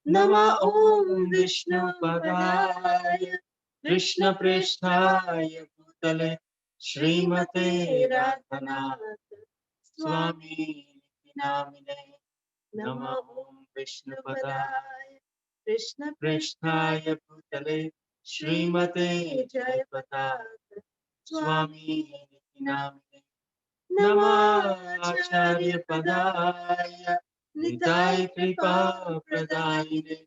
Nama Om Vishnu Padaya Krishna Presthaya Bhutale Srimate Radhanath Swami Namine Nama Om Vishnu Padaya Krishna Presthaya Bhutale Srimate Jayapatath Swami Namine Nama Acharya Padaya Nitai Kripa Pradayine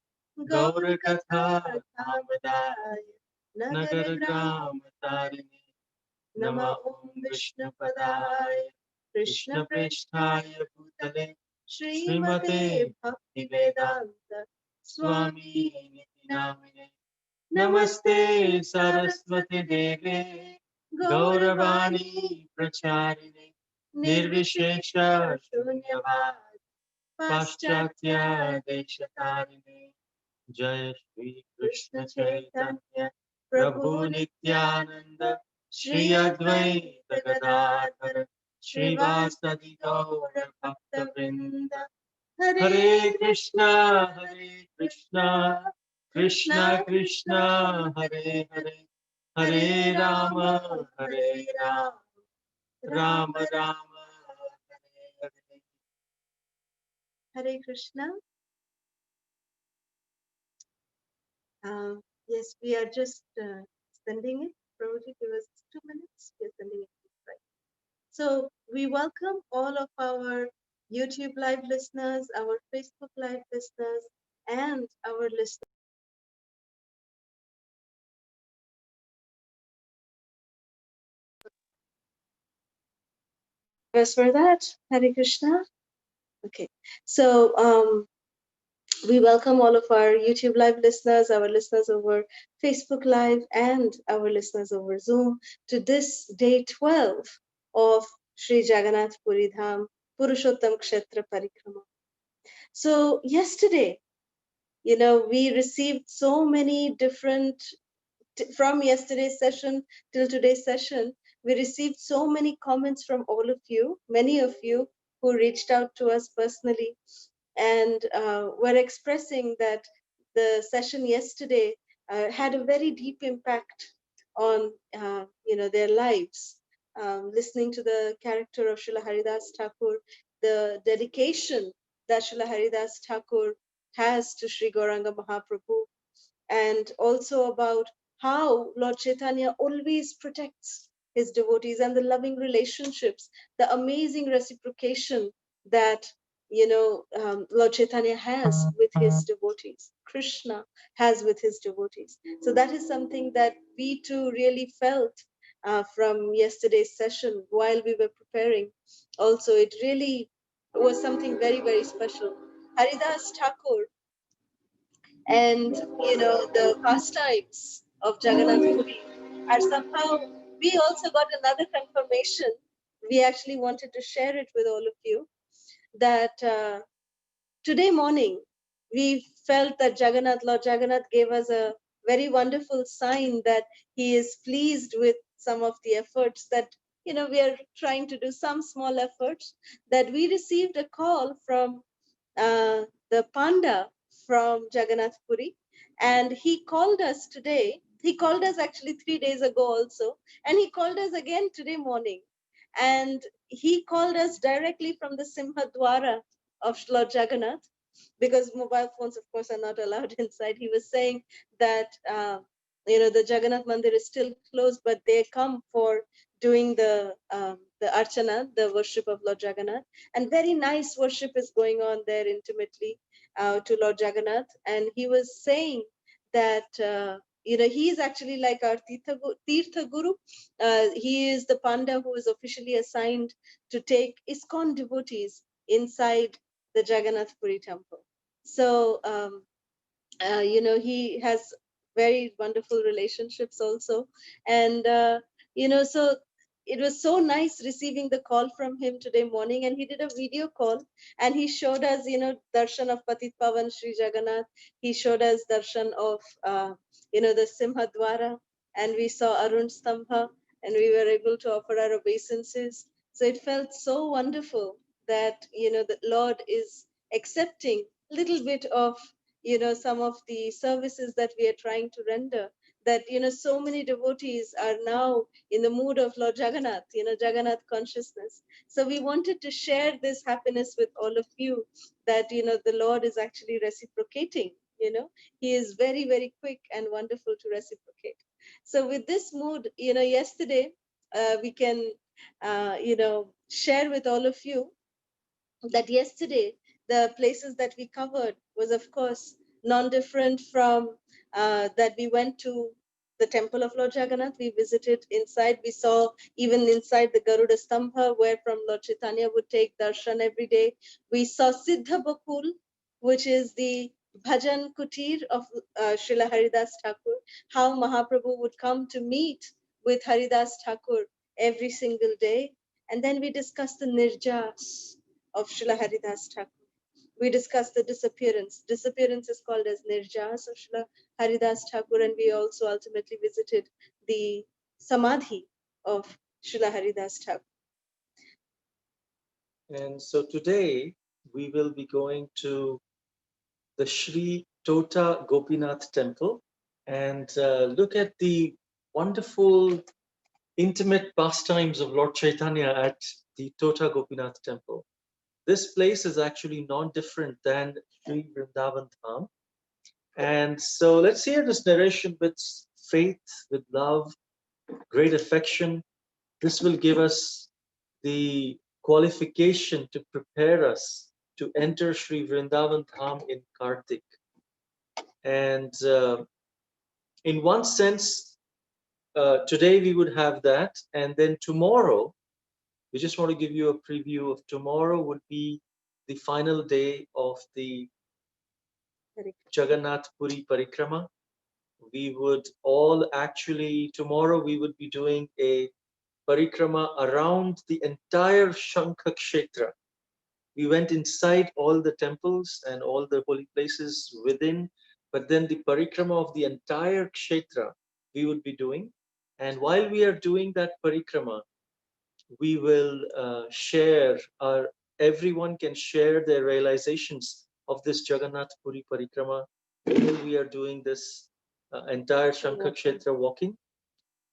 Gaura Katha Thamadaya Nagar Gram Tarini Nama Om Vishnu Padaya Krishna Presthaya Bhutale Srimate Bhakti Vedanta Swami Namine Namaste Saraswati Deve Gauravani Pracharine Nirvishesha Shunyavad Paschatya Deshatarine Jai Shri Krishna Chaitanya Prabhu Nityananda Shri Advaita Gadadhara Shri Vasadi Gaura Bhakta Vrinda Hare Krishna Krishna Krishna Hare Hare Hare Rama Rama Rama Hare Hare. Hare Krishna. Yes, we are just sending it. Probably give us 2 minutes. We are sending it right. So we welcome all of our YouTube live listeners, our Facebook live listeners, and our listeners. As for that, Hare Krishna. Okay, so we welcome all of our YouTube live listeners, our listeners over Facebook Live, and our listeners over Zoom to this day 12 of Sri Jagannath Puri Dham Purushottam Kshetra Parikrama. So yesterday, we received so many different, from yesterday's session till today's session, we received so many comments from all of you, many of you who reached out to us personally and were expressing that the session yesterday had a very deep impact on their lives. Listening to the character of Srila Haridas Thakur, the dedication that Srila Haridas Thakur has to Sri Gauranga Mahaprabhu, and also about how Lord Chaitanya always protects his devotees and the loving relationships, the amazing reciprocation that Lord Chaitanya has with his devotees, Krishna has with his devotees. So that is something that we too really felt from yesterday's session while we were preparing. Also, it really was something very, very special. Haridas Thakur and the pastimes of Jagannath Puri are somehow, we also got another confirmation. We actually wanted to share it with all of you that today morning we felt that Lord Jagannath gave us a very wonderful sign that he is pleased with some of the efforts that we are trying to do, some small efforts, that we received a call from the Panda from Jagannath Puri, and he called us today. He called us actually 3 days ago also, and he called us again today morning. And he called us directly from the Simhadwara of Lord Jagannath, because mobile phones, of course, are not allowed inside. He was saying that the Jagannath Mandir is still closed, but they come for doing the archana, the worship of Lord Jagannath, and very nice worship is going on there intimately to Lord Jagannath. And he was saying that he is actually like our Tirtha Guru. He is the Panda who is officially assigned to take ISKCON devotees inside the Jagannath Puri temple. So he has very wonderful relationshiip also, and so it was so nice receiving the call from him today morning, and he did a video call and he showed us darshan of Patit Pavan Sri Jagannath. He showed us darshan of the Simhadwara, and we saw Arun Stambha, and we were able to offer our obeisances. So it felt so wonderful that the Lord is accepting little bit of some of the services that we are trying to render, that so many devotees are now in the mood of Lord Jagannath, Jagannath consciousness. So we wanted to share this happiness with all of you, that the Lord is actually reciprocating. He is very, very quick and wonderful to reciprocate. So with this mood, yesterday, we can share with all of you that yesterday the places that we covered was, of course, non-different from that we went to the temple of Lord Jagannath. We visited inside. We saw even inside the Garuda Stambha, where from Lord Chaitanya would take darshan every day. We saw Siddha Bakul, which is the bhajan kutir of Srila Haridas Thakur, how Mahaprabhu would come to meet with Haridas Thakur every single day. And then we discussed the nirjas of Srila Haridas Thakur. We discussed the disappearance. Disappearance is called as nirjas of Srila Haridas Thakur, and we also ultimately visited the samadhi of Srila Haridas Thakur. And so today we will be going to the Sri Tota Gopinath temple and look at the wonderful intimate pastimes of Lord Chaitanya at the Tota Gopinath temple. This place is actually non-different than Sri Vrindavan Dham. And so let's hear this narration with faith, with love, great affection. This will give us the qualification to prepare us to enter Sri Vrindavan Dham in Kartik. And in one sense, today we would have that. And then tomorrow, we just want to give you a preview of tomorrow would be the final day of the Jagannath Puri Parikrama. We would all actually, tomorrow we would be doing a parikrama around the entire Shankha Kshetra. We went inside all the temples and all the holy places within, but then the parikrama of the entire Kshetra we would be doing. And while we are doing that parikrama, we will share our, everyone can share their realizations of this Jagannath Puri Parikrama while we are doing this entire Shankha Kshetra walking.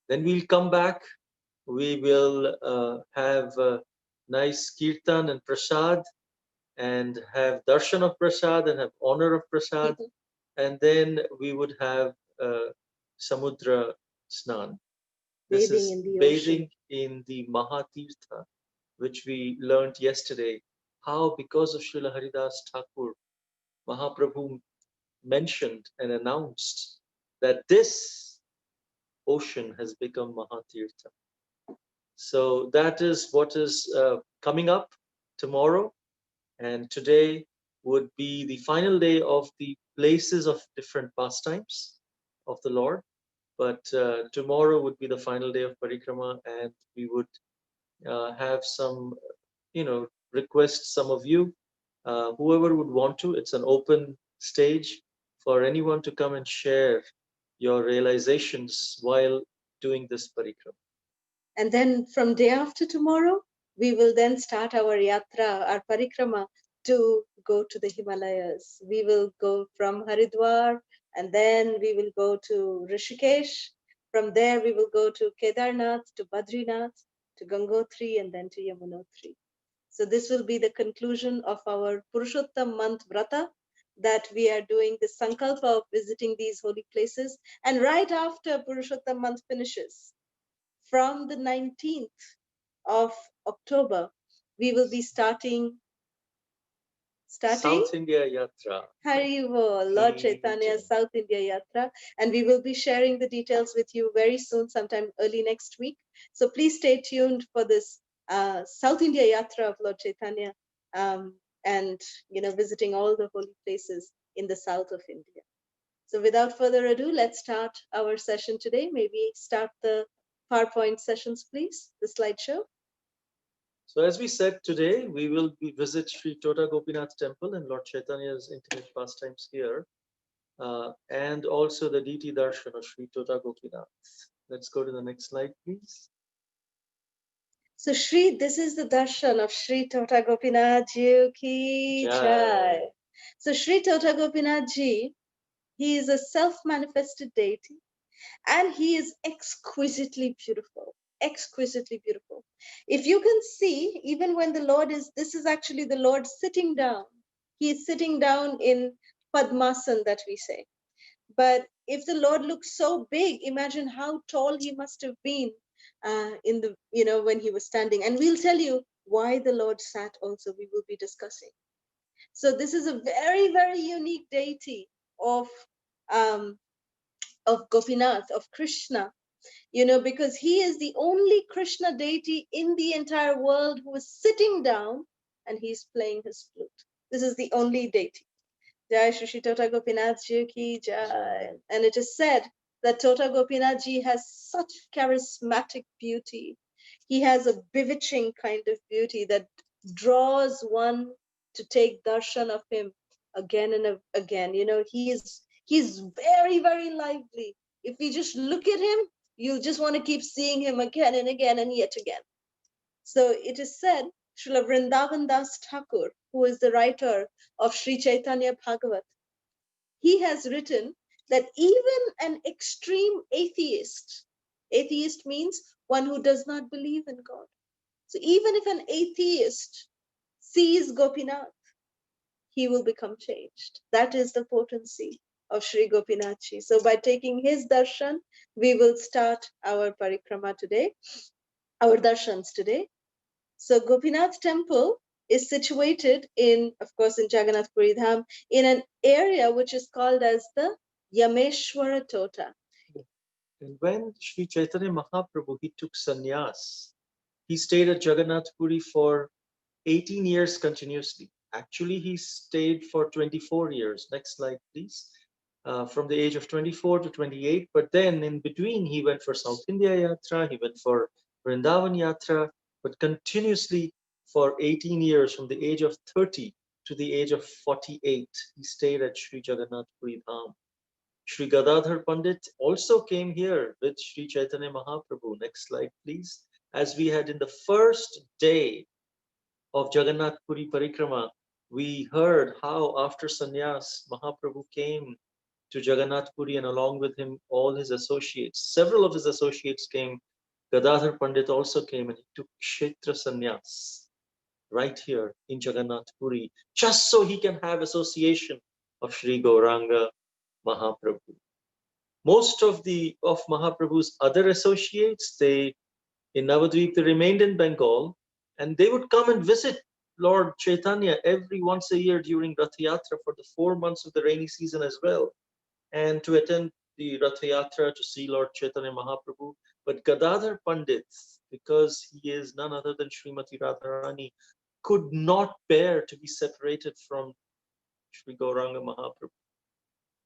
Then we'll come back. We will have nice kirtan and prasad, and have darshan of prasad and have honor of prasad, and then we would have samudra snan. This is bathing in the Mahatirtha, which we learned yesterday. How, because of Srila Haridas Thakur, Mahaprabhu mentioned and announced that this ocean has become Mahatirtha. So that is what is coming up tomorrow. And today would be the final day of the places of different pastimes of the Lord. But tomorrow would be the final day of Parikrama, and we would have some, request some of you, whoever would want to. It's an open stage for anyone to come and share your realizations while doing this Parikrama. And then from day after tomorrow, we will then start our yatra, our parikrama, to go to the Himalayas. We will go from Haridwar, and then we will go to Rishikesh. From there, we will go to Kedarnath, to Badrinath, to Gangotri, and then to Yamunotri. So this will be the conclusion of our Purushottam month vrata, that we are doing the sankalpa of visiting these holy places. And right after Purushottam month finishes, from the 19th of October, we will be starting South India Yatra. Haribol, Lord Chaitanya's South India Yatra, and we will be sharing the details with you very soon, sometime early next week. So please stay tuned for this South India Yatra of Lord Chaitanya, and visiting all the holy places in the south of India. So without further ado, let's start our session today. Maybe start the PowerPoint sessions, please, the slideshow. So as we said today, we will visit Sri Tota Gopinath temple and Lord Chaitanya's intimate pastimes here, and also the deity darshan of Sri Tota Gopinath. Let's go to the next slide, please. So Shri, this is the darshan of Sri Tota Gopinath Ji Ki Jai. So Sri Tota Gopinath Ji, he is a self-manifested deity, and he is exquisitely beautiful. Exquisitely beautiful. If you can see, even when the Lord is, this is actually the Lord sitting down. He is sitting down in Padmasan, that we say. But if the Lord looks so big, imagine how tall he must have been in the, when he was standing. And we'll tell you why the Lord sat also, we will be discussing. So this is a very, very unique deity of um, Gopinath, of Krishna, because he is the only Krishna deity in the entire world who is sitting down and he's playing his flute. This is the only deity. Jai Shri Tota Gopinath Ji ki Jai. And it is said that Tota Gopinath Ji has such charismatic beauty. He has a bewitching kind of beauty that draws one to take darshan of him again and again. He's very, very lively. If we just look at him, you'll just want to keep seeing him again and again and yet again. So it is said, Srila Vrindavan Das Thakur, who is the writer of Sri Chaitanya Bhagavat, he has written that even an extreme atheist means one who does not believe in God. So even if an atheist sees Gopinath, he will become changed. That is the potency of Sri Gopinath Ji. So by taking his darshan, we will start our parikrama today, our darshans today. So Gopinath temple is situated in, of course, in Jagannath Puri Dham, in an area which is called as the Yameshwara Tota. And when Sri Chaitanya Mahaprabhu, he took sannyas, he stayed at Jagannath Puri for 18 years continuously. Actually, he stayed for 24 years. Next slide, please. From the age of 24 to 28. But then in between, he went for South India Yatra, he went for Vrindavan Yatra, but continuously for 18 years, from the age of 30 to the age of 48, he stayed at Sri Jagannath Puri Dham. Sri Gadadhar Pandit also came here with Sri Chaitanya Mahaprabhu. Next slide, please. As we had in the first day of Jagannath Puri Parikrama, we heard how after sannyas, Mahaprabhu came to Jagannath Puri, and along with him all his associates. Several of his associates came. Gadadhar Pandit also came, and he took Kshetra sannyas right here in Jagannath Puri, just so he can have association of Sri Gauranga Mahaprabhu. Most of Mahaprabhu's other associates, they in Navadvip, they remained in Bengal, and they would come and visit Lord Chaitanya every once a year during Rath Yatra for the 4 months of the rainy season as well, and to attend the Rath Yatra to see Lord Chaitanya Mahaprabhu. But Gadadhar Pandit, because he is none other than Srimati Radharani, could not bear to be separated from Sri Gauranga Mahaprabhu.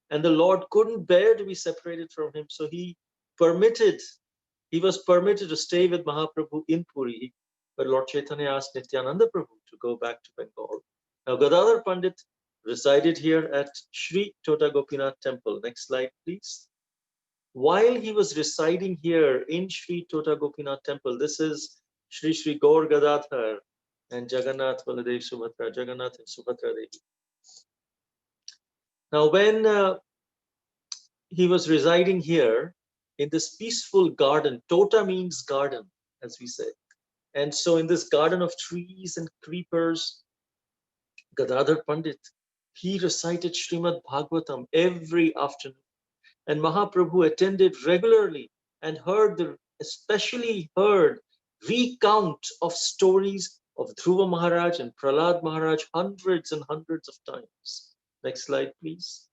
And the Lord couldn't bear to be separated from him, so he was permitted to stay with Mahaprabhu in Puri, but Lord Chaitanya asked Nityananda Prabhu to go back to Bengal. Now, Gadadhar Pandit resided here at Sri Tota Gopinath Temple. Next slide, please. While he was residing here in Sri Tota Gopinath Temple, this is Sri Sri Gaur Gadadhar and Jagannath Baladev Subhadra, Jagannath and Subhadra Devi. Now, when he was residing here in this peaceful garden. Tota means garden, as we say. And so in this garden of trees and creepers, Gadadhar Pandit, he recited Srimad Bhagavatam every afternoon. And Mahaprabhu attended regularly and especially heard recount of stories of Dhruva Maharaj and Prahlad Maharaj hundreds and hundreds of times. Next slide, please.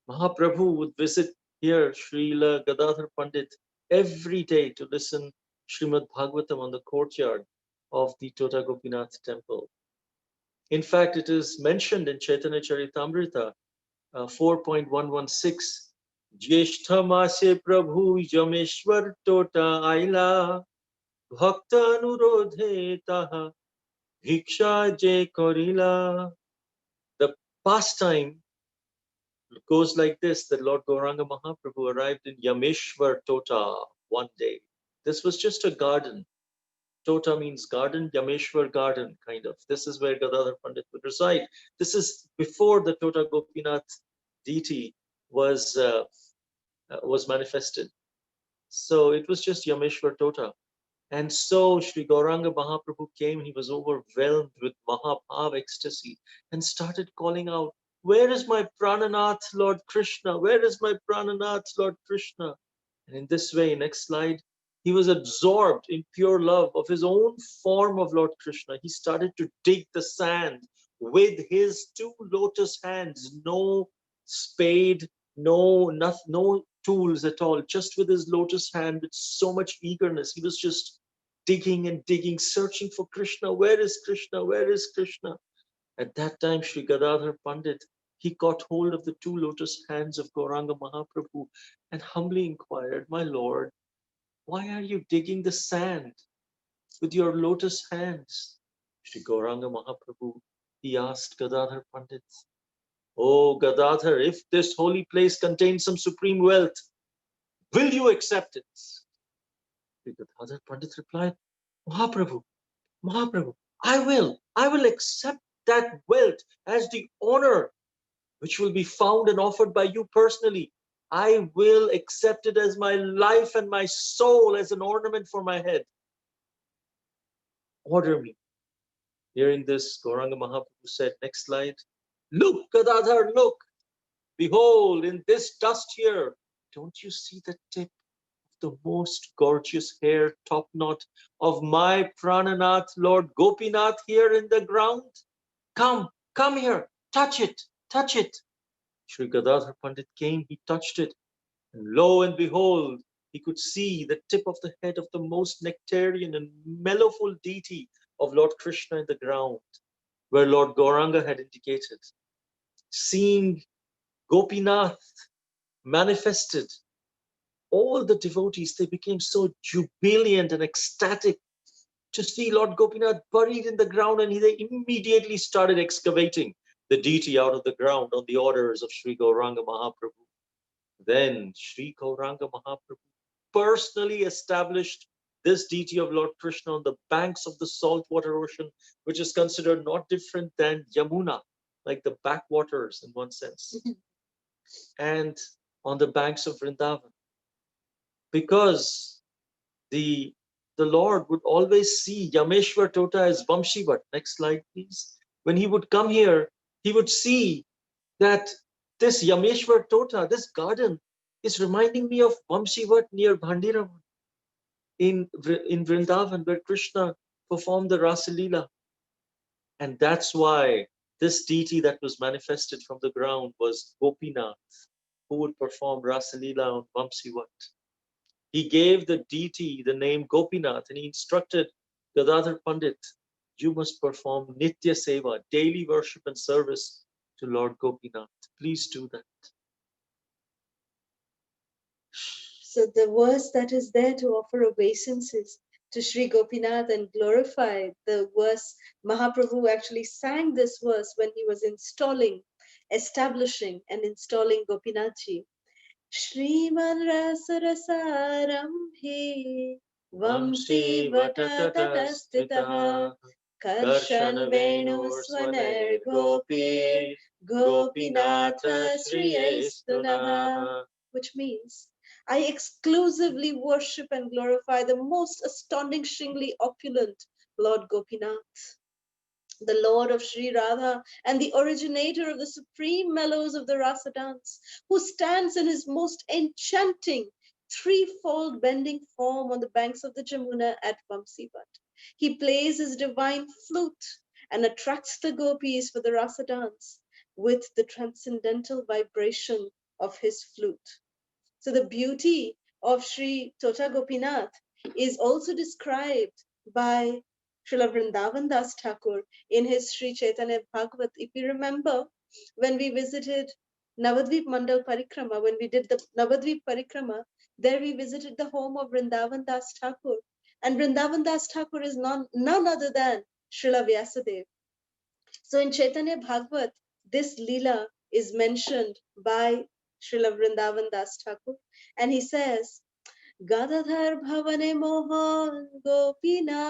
Mahaprabhu would visit here Srila Gadadhar Pandit every day to listen Srimad Bhagavatam on the courtyard of the Tota Gopinath temple. In fact, it is mentioned in Chaitanya Charitamrita 4.116, Jyeshtha Mase Prabhu Yameshwar Tota Aila Bhakta Anurodhe Taha Bhiksha Je Korila. The pastime goes like this, that Lord Gauranga Mahaprabhu arrived in Yameshwar Tota one day. This was just a garden. Tota means garden, Yameshwar garden, kind of. This is where Gadadhar Pandit would reside. This is before the Tota Gopinath deity was was manifested. So it was just Yameshwar Tota. And so Sri Gauranga Mahaprabhu came, he was overwhelmed with Mahabhav ecstasy and started calling out, "Where is my Prananath, Lord Krishna? Where is my Prananath, Lord Krishna?" And in this way, next slide, he was absorbed in pure love of his own form of Lord Krishna. He started to dig the sand with his two lotus hands, no spade, no tools at all, just with his lotus hand with so much eagerness. He was just digging and digging, searching for Krishna. Where is Krishna? Where is Krishna? At that time, Sri Gadadhar Pandit, he caught hold of the two lotus hands of Gauranga Mahaprabhu and humbly inquired, "My Lord, why are you digging the sand with your lotus hands?" Sri Gauranga Mahaprabhu, he asked Gadadhar Pandit, "Oh Gadadhar, if this holy place contains some supreme wealth, will you accept it?" Sri Gadadhar Pandit replied, "Mahaprabhu, Mahaprabhu, I will accept that wealth as the honor which will be found and offered by you personally. I will accept it as my life and my soul as an ornament for my head. Order me." Hearing this, Gauranga Mahaprabhu said, next slide, "Look, Gadadhar, look. Behold, in this dust here, don't you see the tip of the most gorgeous hair top knot of my Prananath, Lord Gopinath, here in the ground? Come, come here, touch it, touch it." Sri Gadadhar Pandit came, he touched it, and lo and behold, he could see the tip of the head of the most nectarian and mellowful deity of Lord Krishna in the ground, where Lord Gauranga had indicated. Seeing Gopinath manifested, all the devotees, they became so jubilant and ecstatic to see Lord Gopinath buried in the ground, and they immediately started excavating the deity out of the ground on the orders of Sri Gauranga Mahaprabhu. Then Sri Gauranga Mahaprabhu personally established this deity of Lord Krishna on the banks of the saltwater ocean, which is considered not different than Yamuna, like the backwaters in one sense, and on the banks of Vrindavan. Because the the Lord would always see Yameshwar Tota as Vamshivat. Next slide, please. When he would come here, he would see that this Yameshwar Tota, this garden, is reminding me of Vamshivat near Bhandiravan in Vrindavan, where Krishna performed the Rasa Leela. And that's why this deity that was manifested from the ground was Gopinath, who would perform Rasa Leela on Vamsivat. He gave the deity the name Gopinath, and he instructed Gadadhar Pandit, "You must perform Nitya Seva, daily worship and service to Lord Gopinath. Please do that." So the verse that is there to offer obeisances to Sri Gopinath and glorify the verse, Mahaprabhu actually sang this verse when he was establishing and installing Gopinathji. Shriman Rasa Rasarambhe Vamsi Vatatatastitaha Karshan Venu Swanar Gopi Gopinatha Sriyastunaha, which means I exclusively worship and glorify the most astonishingly opulent Lord Gopinath, the Lord of Sri Radha and the originator of the supreme mellows of the Rasa dance, who stands in his most enchanting threefold bending form on the banks of the Jamuna at Vamsivat. He plays his divine flute and attracts the gopis for the Rasa dance with the transcendental vibration of his flute. So the beauty of Sri Tota Gopinath is also described by Srila Vrindavan Das Thakur in his Sri Chaitanya Bhagavat. If you remember, when we visited Navadvip Mandal Parikrama, when we did the Navadvip Parikrama, there we visited the home of Vrindavan Das Thakur. And Vrindavan Das Thakur is none other than Srila Vyasadeva. So in Chaitanya Bhagavat, this Leela is mentioned by Srila Vrindavan Das Thakur. And he says, গাদাধার ভবনে মোহন গোপীনাথ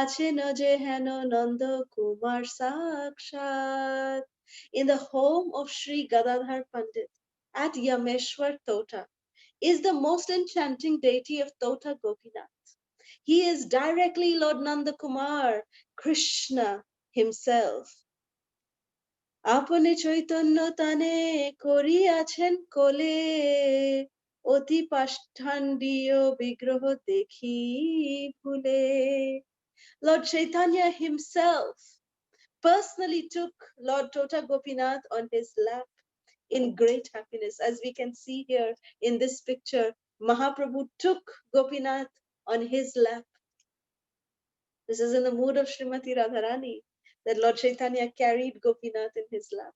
আছেন যে হেন নন্দ কুমার সাক্ষাৎ. In the home of Sri Gadadhar Pandit at Yameshwar Tota is the most enchanting deity of Tota Gopinath. He is directly Lord Nanda Kumar, Krishna himself. আপনি চৈতন্য তানে করিয়াছেন কোলে অতি পাষাণ্ডীয় বিগ্রহ দেখি ভুলে. Lord Chaitanya himself personally took Lord Tota Gopinath on his lap in great happiness. As we can see here in this picture, Mahaprabhu took Gopinath on his lap. This is in the mood of Srimati Radharani that Lord Chaitanya carried Gopinath in his lap.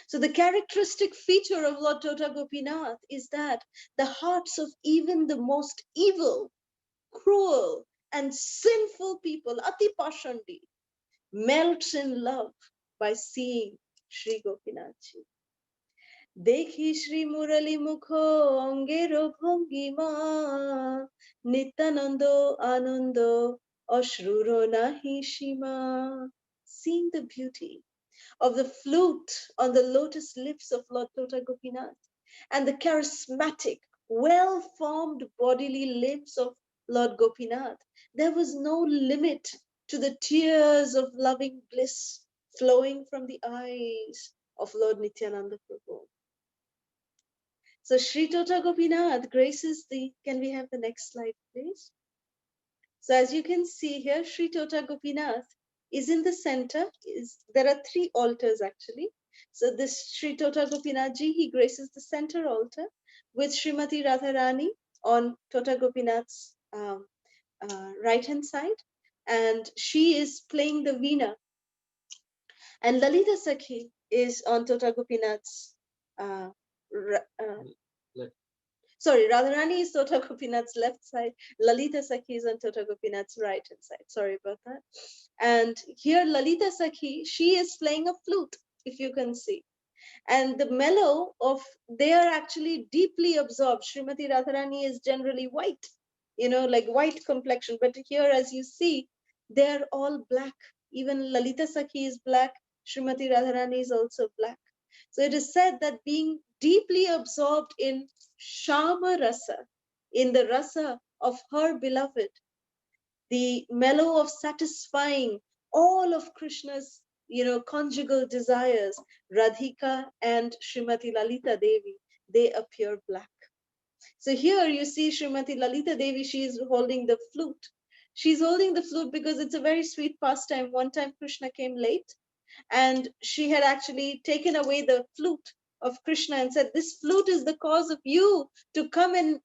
So the characteristic feature of Lord Tota Gopinath is that the hearts of even the most evil, cruel, and sinful people, Ati Pashandi, melts in love by seeing Sri Gopinathji. দেখি শ্রী মুরলী মুখ অঙ্গের ভঙ্গিমা নিত্যানন্দ আনন্দ অশ্রুর নাহি সীমা. Seeing the beauty of the flute on the lotus lips of Lord Tota Gopinath and the charismatic, well-formed bodily limbs of Lord Gopinath, there was no limit to the tears of loving bliss flowing from the eyes of Lord Nityananda Prabhu. So Sri Tota Gopinath graces the, can we have the next slide, please? So as you can see here, Sri Tota Gopinath is in the center. There are three altars actually. So this Sri Tota Gopinath ji, he graces the center altar with Srimati Radharani on Tota Gopinath's right hand side, and she is playing the veena. And Lalita Sakhi is on Tota Gopinath's uh, sorry, Radharani is Tota Gopinath's left side, Lalita Sakhi is on Tota Gopinath's right hand side. Sorry about that. And here Lalita Sakhi, she is playing a flute, if you can see. And the mellow of, they are actually deeply absorbed. Srimati Radharani is generally white, like white complexion. But here, as you see, they're all black. Even Lalita Sakhi is black. Srimati Radharani is also black. So it is said that being deeply absorbed in Shama Rasa, in the rasa of her beloved, the mellow of satisfying all of Krishna's, conjugal desires, Radhika and Srimati Lalita Devi, they appear black. So here you see Srimati Lalita Devi, she is holding the flute. She's holding the flute because it's a very sweet pastime. One time Krishna came late and she had actually taken away the flute of Krishna and said, this flute is the cause of you to come and,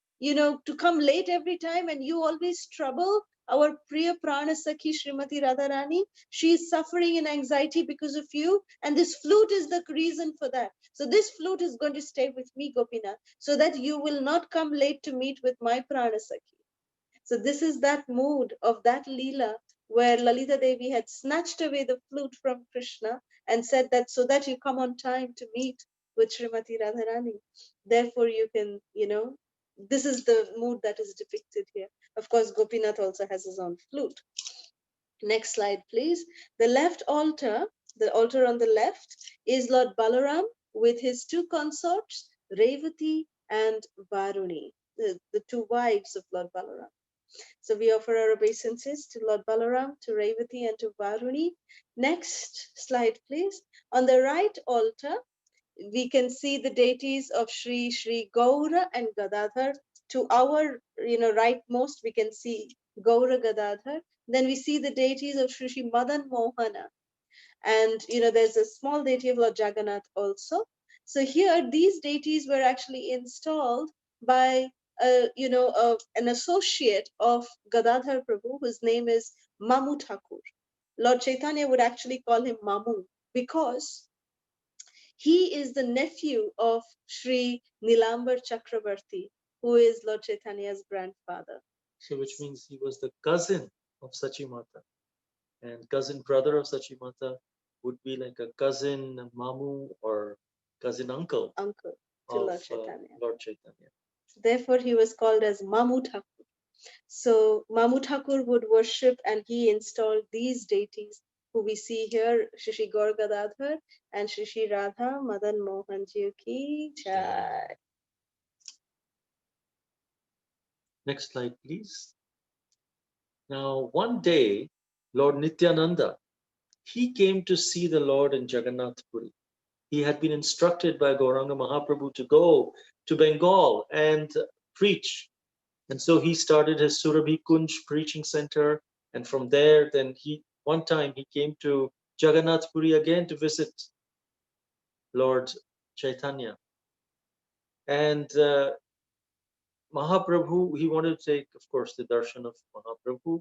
to come late every time, and you always trouble our Priya Prana Sakhi Srimati Radharani. She is suffering in anxiety because of you, and this flute is the reason for that. So this flute is going to stay with me, Gopinath, so that you will not come late to meet with my Prana Sakhi. So this is that mood of that Leela where Lalita Devi had snatched away the flute from Krishna and said that so that you come on time to meet with Srimati Radharani. Therefore you can, this is the mood that is depicted here. Of course, Gopinath also has his own flute. Next slide, please. The left altar, the altar on the left, is Lord Balaram with his two consorts, Revati and Varuni, the two wives of Lord Balaram. So we offer our obeisances to Lord Balaram, to Revati, and to Varuni. Next slide, please. On the right altar, we can see the deities of Sri Gaura and Gadadhar. To our, rightmost, we can see Gaura Gadadhar. Then we see the deities of Sri Madan Mohana. And, there's a small deity of Lord Jagannath also. So here, these deities were actually installed by, an associate of Gadadhar Prabhu, whose name is Mamu Thakur. Lord Chaitanya would actually call him Mamu because he is the nephew of Sri Nilambar Chakravarti, who is Lord Chaitanya's grandfather. So which means he was the cousin of Sachimata. And cousin brother of Sachimata would be like a cousin Mamu or cousin uncle to of Lord Chaitanya. Lord Chaitanya. Therefore, he was called as Mamu Thakur. So Mamu Thakur would worship, and he installed these deities who we see here, Shri Gaur Gadadhar and Shri Radha Madan Mohan Ji ki jai. Next slide, please. Now, one day, Lord Nityananda, he came to see the Lord in Jagannath Puri. He had been instructed by Gauranga Mahaprabhu to go to Bengal and preach. And so he started his Surabhi Kunj preaching center. And from there, then one time he came to Jagannath Puri again to visit Lord Chaitanya. And Mahaprabhu, he wanted to take, of course, the darshan of Mahaprabhu,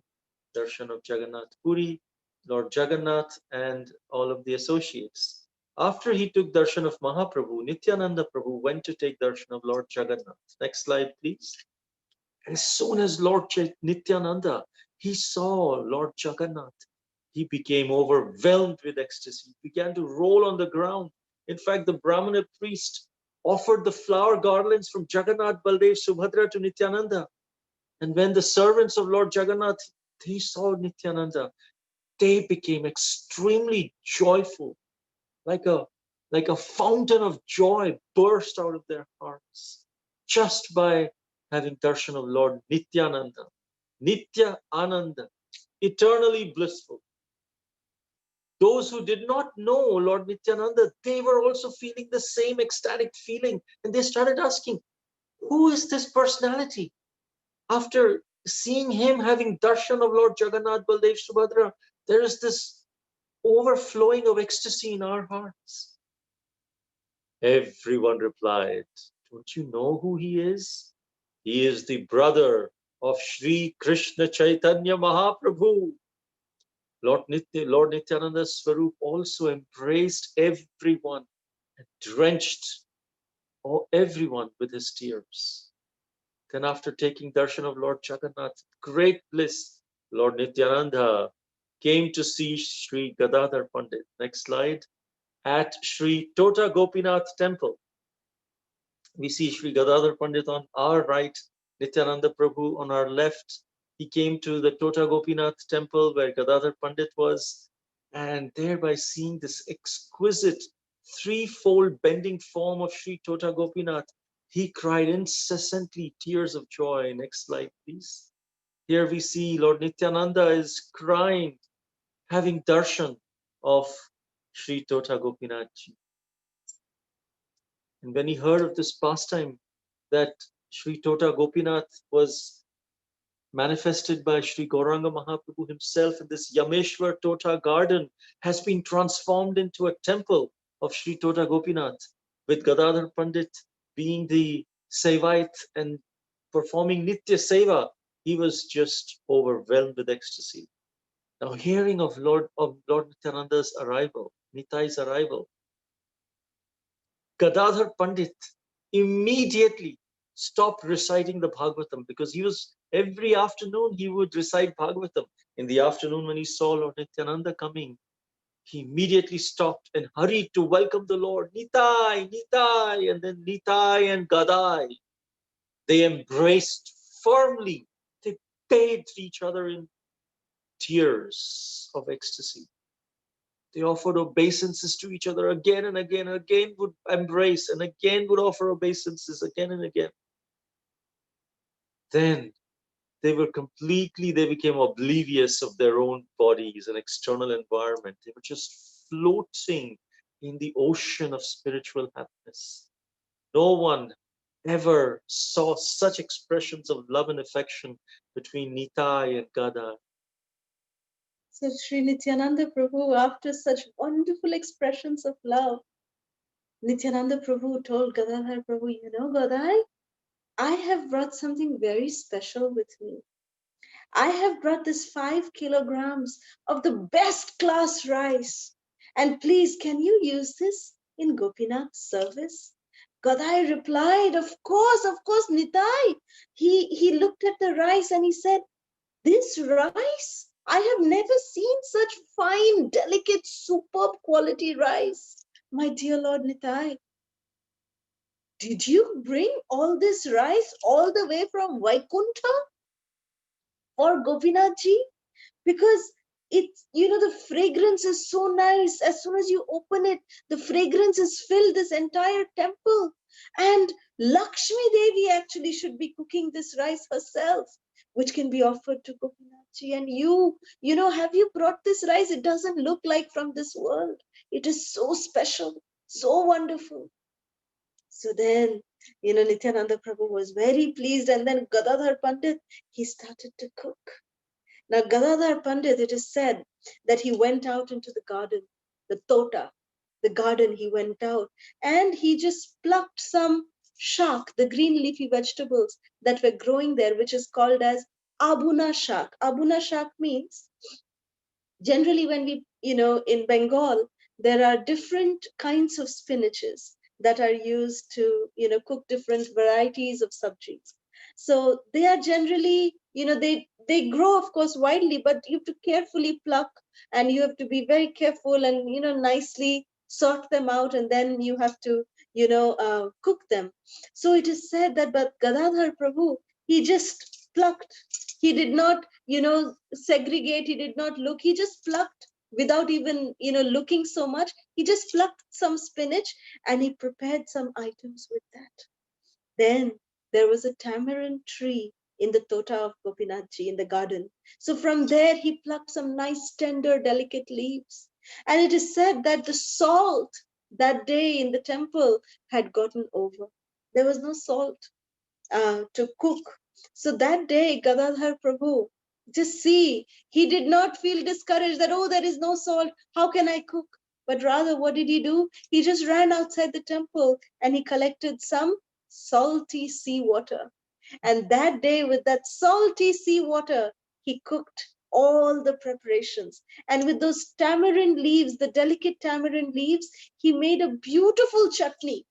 darshan of Jagannath Puri, Lord Jagannath, and all of the associates. After he took darshan of Mahaprabhu, Nityananda Prabhu went to take darshan of Lord Jagannath. Next slide, please. As soon as Lord Nityananda, he saw Lord Jagannath, he became overwhelmed with ecstasy. He began to roll on the ground. In fact, the Brahmana priest offered the flower garlands from Jagannath, Baldev, Subhadra to Nityananda. And when the servants of Lord Jagannath, they saw Nityananda, they became extremely joyful, like a fountain of joy burst out of their hearts just by having darshan of Lord Nityananda. Nitya Ananda, eternally blissful. Those who did not know Lord Nityananda, they were also feeling the same ecstatic feeling. And they started asking, who is this personality? After seeing him having darshan of Lord Jagannath, Baldev, Subhadra, there is this overflowing of ecstasy in our hearts. Everyone replied, don't you know who he is? He is the brother of Sri Krishna Chaitanya Mahaprabhu. Lord Nityananda Swarup also embraced everyone and drenched everyone with his tears. Then after taking darshan of Lord Jagannath, great bliss, Lord Nityananda came to see Sri Gadadhar Pandit. Next slide. At Sri Tota Gopinath temple, we see Sri Gadadhar Pandit on our right, Nityananda Prabhu on our left. He came to the Tota Gopinath temple where Gadadhar Pandit was, and thereby seeing this exquisite threefold bending form of Sri Tota Gopinath, he cried incessantly tears of joy. Next slide, please. Here we see Lord Nityananda is crying, having darshan of Sri Tota Gopinath ji. And when he heard of this pastime, that Sri Tota Gopinath was manifested by Sri Gauranga Mahaprabhu himself in this Yameshwar Tota garden, has been transformed into a temple of Sri Tota Gopinath, with Gadadhar Pandit being the Sevait and performing Nitya Seva. He was just overwhelmed with ecstasy. Now, hearing of Lord Nityananda's arrival, Nitai's arrival, Gadadhar Pandit immediately stopped reciting the Bhagavatam, because he was every afternoon he would recite Bhagavatam. In the afternoon, when he saw Lord Nityananda coming, he immediately stopped and hurried to welcome the Lord. Nitai, Nitai, and then Nitai and Gadai. They embraced firmly. They bathed each other in tears of ecstasy. They offered obeisances to each other again and again, and again would embrace, and again would offer obeisances again and again. Then they became oblivious of their own bodies and external environment. They were just floating in the ocean of spiritual happiness. No one ever saw such expressions of love and affection between Nitai and Gada. So Sri Nityananda Prabhu, after such wonderful expressions of love, Nityananda Prabhu told Gadadhar Prabhu, you know, Gadai, I have brought something very special with me. I have brought this 5 kilograms of the best class rice. And please, can you use this in Gopinath's service? Gadai replied, of course, Nitai. He looked at the rice and he said, this rice? I have never seen such fine, delicate, superb quality rice. My dear Lord Nitai, did you bring all this rice all the way from Vaikuntha for Gopinath ji? Because it's, the fragrance is so nice. As soon as you open it, the fragrance is filled this entire temple. And Lakshmi Devi actually should be cooking this rice herself, which can be offered to Gopinathji. And have you brought this rice? It doesn't look like from this world. It is so special, so wonderful. So then, Nityananda Prabhu was very pleased, and then Gadadhar Pandit, he started to cook. Now, Gadadhar Pandit, it is said that he went out into the garden, the Tota, the garden, he went out, and he just plucked some shak, the green leafy vegetables that were growing there, which is called as abuna shak. Abuna shak means, generally when we, in Bengal, there are different kinds of spinaches that are used to, cook different varieties of sabjis. So they are generally, they grow, of course, widely, but you have to carefully pluck, and you have to be very careful and, nicely sort them out, and then you have to, cook them. So it is said that, but Gadadhar Prabhu, he just plucked. He did not, segregate. He did not look. He just plucked without even, looking so much. He just plucked some spinach and he prepared some items with that. Then there was a tamarind tree in the Tota of Gopinathji in the garden. So from there he plucked some nice, tender, delicate leaves. And it is said that the salt that day in the temple had gotten over. There was no salt to cook. So that day, Gadadhar Prabhu, just see, he did not feel discouraged that, oh, there is no salt. How can I cook? But rather, what did he do? He just ran outside the temple and he collected some salty seawater. And that day, with that salty seawater, he cooked all the preparations. And with those tamarind leaves, the delicate tamarind leaves, he made a beautiful chutney.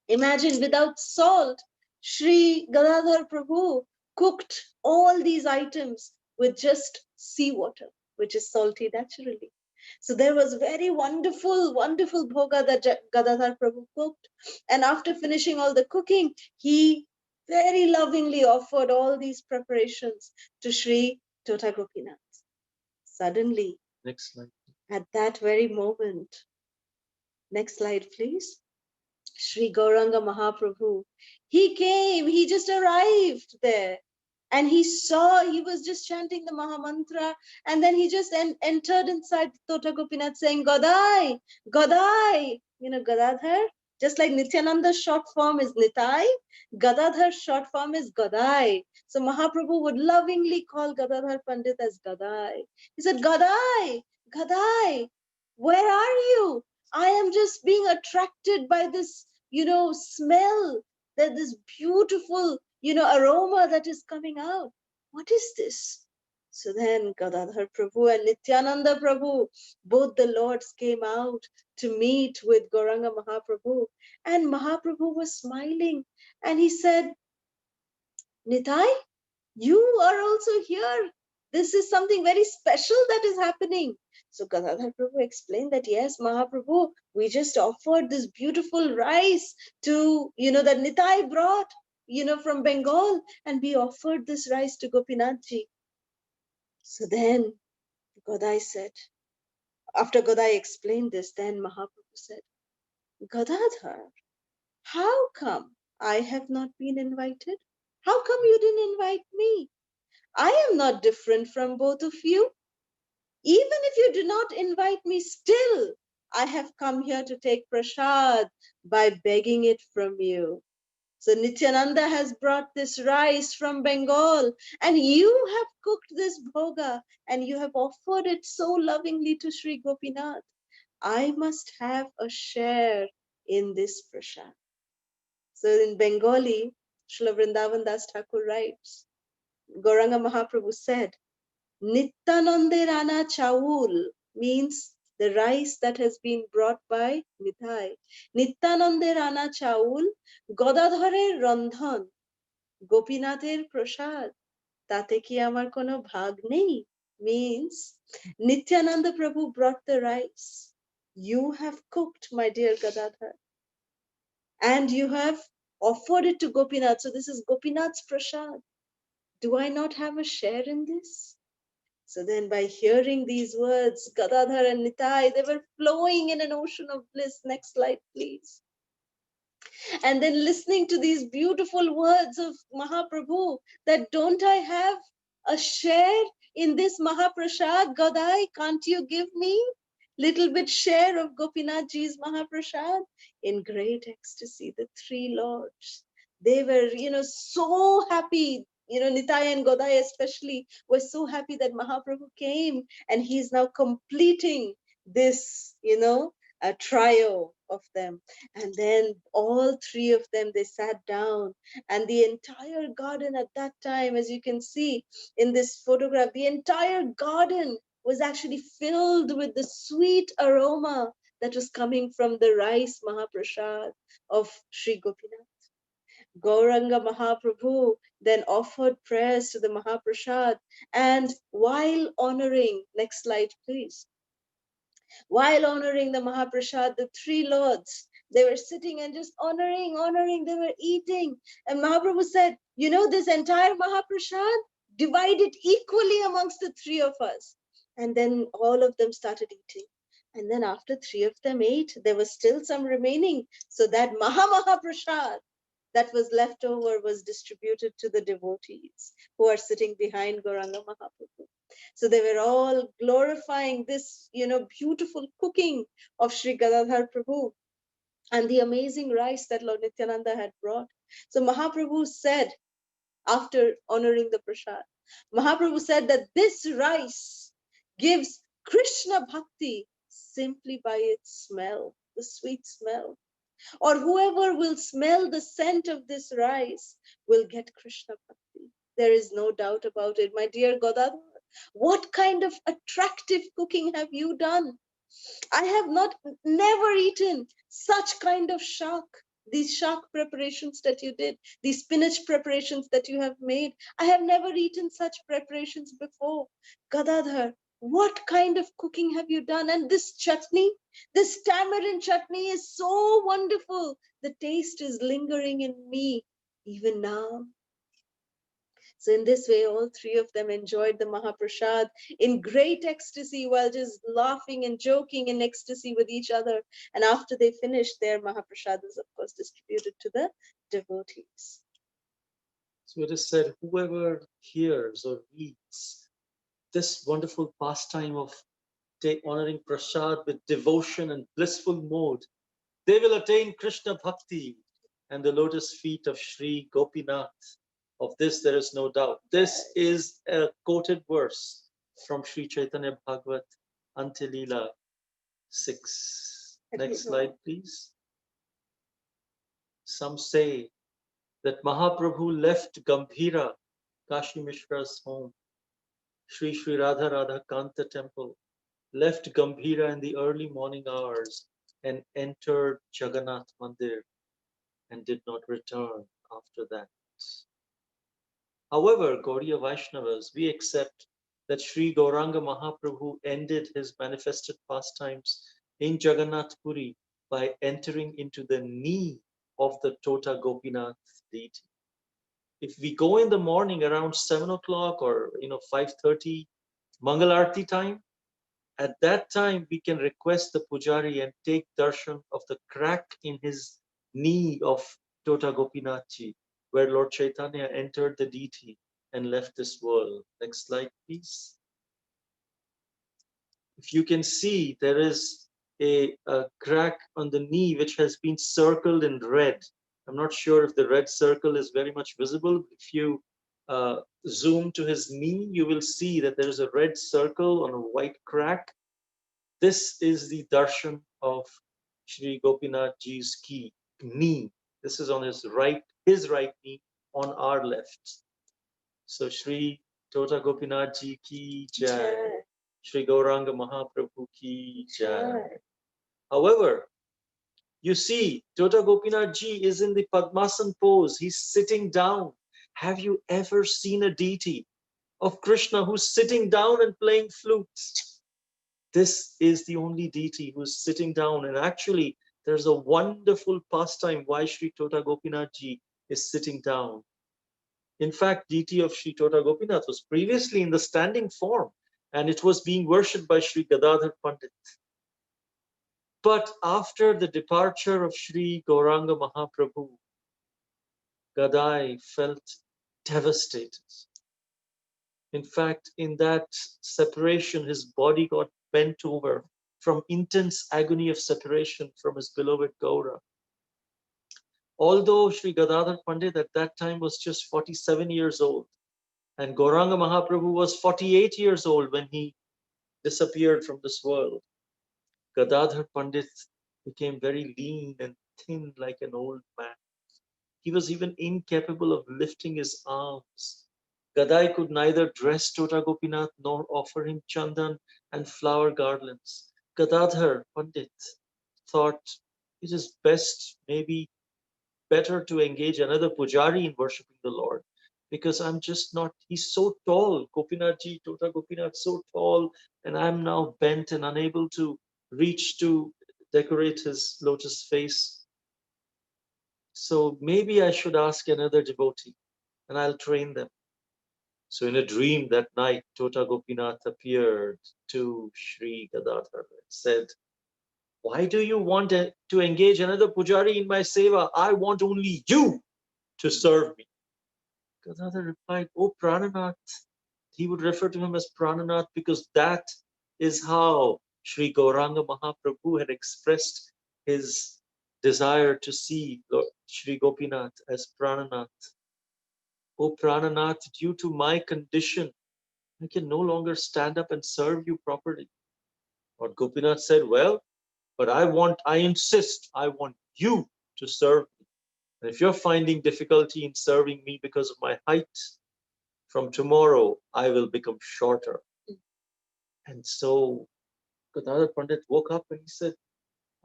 Imagine, without salt, Sri Gadadhar Prabhu cooked all these items with just seawater, which is salty naturally. So there was very wonderful, wonderful bhoga that Gadadhar Prabhu cooked. And after finishing all the cooking, he very lovingly offered all these preparations to Sri Tota Gopinath. Suddenly, Next slide. at that very moment, next slide, please. Sri Gauranga Mahaprabhu. He came, he just arrived there. And he saw, he was just chanting the Maha Mantra. And then he just entered inside Tota Gopinath saying, Godai, Godai. Gadadhar. Just like Nityananda's short form is Nitai, Gadadhar's short form is Godai. So Mahaprabhu would lovingly call Gadadhar Pandit as Godai. He said, Godai, Godai, where are you? I am just being attracted by this, smell, that this beautiful, aroma that is coming out. What is this? So then Gadadhar Prabhu and Nityananda Prabhu, both the lords came out to meet with Gauranga Mahaprabhu. And Mahaprabhu was smiling and he said, Nitai, you are also here. This is something very special that is happening. So Gadadhar Prabhu explained that, yes, Mahaprabhu, we just offered this beautiful rice to, that Nitai brought, from Bengal, and we offered this rice to Gopinathji. So then Godai said, after Godai explained this, then Mahaprabhu said, Gadadhar, how come I have not been invited? How come you didn't invite me? I am not different from both of you. Even if you do not invite me, still, I have come here to take prasad by begging it from you. So Nityananda has brought this rice from Bengal, and you have cooked this bhoga, and you have offered it so lovingly to Sri Gopinath. I must have a share in this prasad. So in Bengali, Srila Vrindavan Das Thakur writes, Gauranga Mahaprabhu said, Nityanande Rana Chaul means the rice that has been brought by Nitai. Nityanande Rana Chaul, Godadharer Randhan, Gopinathir Prasad, তাতে কি আমার কোনো ভাগ নেই? Means Nityananda Prabhu brought the rice. You have cooked, my dear Gadadhar. and you have offered it to Gopinath. So this is Gopinath's prasad. Do I not have a share in this? So then, by hearing these words, Gadadhar and Nitai, they were flowing in an ocean of bliss. Next slide, please. And then listening to these beautiful words of Mahaprabhu, that don't I have a share in this Mahaprasad? Godai, can't you give me little bit share of Gopinath Ji's Mahaprasad? In great ecstasy, the three lords, they were, so happy. Nitai and Godai especially were so happy that Mahaprabhu came and he's now completing this, a trio of them. And then all three of them, they sat down, and the entire garden at that time, as you can see in this photograph, the entire garden was actually filled with the sweet aroma that was coming from the rice Mahaprasad of Sri Gopinath. Gauranga Mahaprabhu then offered prayers to the Mahaprasad, and while honoring, next slide please, while honoring the Mahaprasad, the three lords, they were sitting and just honoring, they were eating. And Mahaprabhu said, this entire Mahaprasad, divide it equally amongst the three of us. And then all of them started eating. And then after three of them ate, there was still some remaining. So that Mahaprasad that was left over was distributed to the devotees who are sitting behind Gauranga Mahaprabhu. So they were all glorifying this, beautiful cooking of Sri Gadadhar Prabhu and the amazing rice that Lord Nityananda had brought. So Mahaprabhu said, after honoring the prasad, Mahaprabhu said that this rice gives Krishna bhakti simply by its smell, the sweet smell. Or whoever will smell the scent of this rice will get Krishna bhakti. There is no doubt about it. My dear Godadhar, what kind of attractive cooking have you done? I have never eaten such kind of shak, these shak preparations that you did, these spinach preparations that you have made. I have never eaten such preparations before. Gadadhar, what kind of cooking have you done? And this chutney, this tamarind chutney is so wonderful. The taste is lingering in me even now. So in this way, all three of them enjoyed the Mahaprasad in great ecstasy while just laughing and joking in ecstasy with each other. And after they finished, their Mahaprasad was, of course, distributed to the devotees. So it is said, whoever hears or reads this wonderful pastime of honoring prasad with devotion and blissful mode, they will attain Krishna bhakti and the lotus feet of Sri Gopinath. Of this, there is no doubt. This is a quoted verse from Sri Chaitanya Bhagavat Antilila 6. Next slide, please. Some say that Mahaprabhu left Gambhira, Kashi Mishra's home, Sri Sri Radha Radha Kanta temple, left Gambhira in the early morning hours and entered Jagannath Mandir and did not return after that. However, Gaudiya Vaishnavas, we accept that Sri Gauranga Mahaprabhu ended his manifested pastimes in Jagannath Puri by entering into the knee of the Tota Gopinath deity. If we go in the morning around 7 o'clock or 5:30 Mangal Arti time, at that time we can request the pujari and take darshan of the crack in his knee of Tota Gopinathji, where Lord Chaitanya entered the deity and left this world. Next slide, please. If you can see, there is a crack on the knee which has been circled in red. I'm not sure if the red circle is very much visible. If you zoom to his knee, you will see that there is a red circle on a white crack. This is the darshan of Sri Gopinath Ji's knee. This is on his right knee on our left. So Sri Tota Gopinath Ji ki jai. Sri Gauranga Mahaprabhu ki jai. However, you see, Tota Gopinath Ji is in the Padmasan pose. He's sitting down. Have you ever seen a deity of Krishna who's sitting down and playing flutes? This is the only deity who's sitting down. And actually, There's a wonderful pastime why Sri Tota Gopinath Ji is sitting down. In fact, deity of Sri Tota Gopinath was previously in the standing form and it was being worshipped by Sri Gadadhar Pandit. But after the departure of Sri Gauranga Mahaprabhu, Gadai felt devastated. In fact, in that separation, his body got bent over from intense agony of separation from his beloved Gaura. Although Sri Gadadhar Pandit at that time was just 47 years old, and Gauranga Mahaprabhu was 48 years old when he disappeared from this world, Gadadhar Pandit became very lean and thin like an old man. He was even incapable of lifting his arms. Gadai could neither dress Tota Gopinath nor offer him chandan and flower garlands. Gadadhar Pandit thought it is best, maybe better to engage another pujari in worshipping the Lord because I'm just not, he's so tall. Gopinathji, Tota Gopinath, so tall, and I'm now bent and unable to reach to decorate his lotus face. So maybe I should ask another devotee and I'll train them. So in a dream that night, Tota Gopinath appeared to Sri Gadadhar and said, why do you want to engage another pujari in my seva? I want only you to serve me. Gadadhar replied, oh Prananath. He would refer to him as Prananath because that is how Sri Gauranga Mahaprabhu had expressed his desire to see Lord Sri Gopinath as Prananath. Oh Prananath, due to my condition, I can no longer stand up and serve you properly. Lord Gopinath said, well, but I insist, I want you to serve me. And if you're finding difficulty in serving me because of my height, from tomorrow I will become shorter. And so Gadadhar Pandit woke up and he said,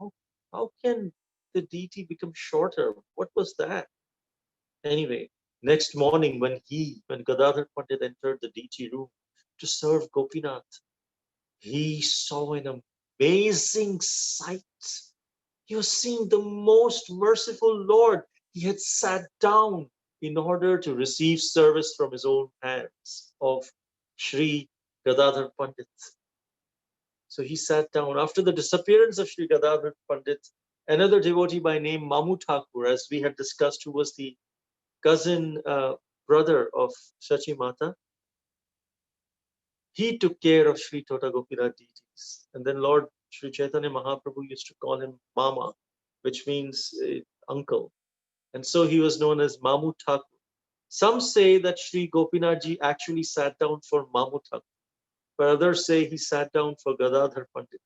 how, how can the deity become shorter? What was that? Anyway, next morning when Gadadhar Pandit entered the deity room to serve Gopinath, he saw an amazing sight. He was seeing the most merciful Lord. He had sat down in order to receive service from his own hands of Sri Gadadhar Pandit. So he sat down. After the disappearance of Sri Gadadhar Pandit, another devotee by name Mamu Thakur, as we had discussed, who was the cousin brother of Shachi Mata, he took care of Sri Tota Gopinath deities. And then Lord Sri Chaitanya Mahaprabhu used to call him Mama, which means uncle. And so he was known as Mamu Thakur. Some say that Sri Gopinath ji actually sat down for Mamu Thakur, but others say he sat down for Gadadhar Pandit.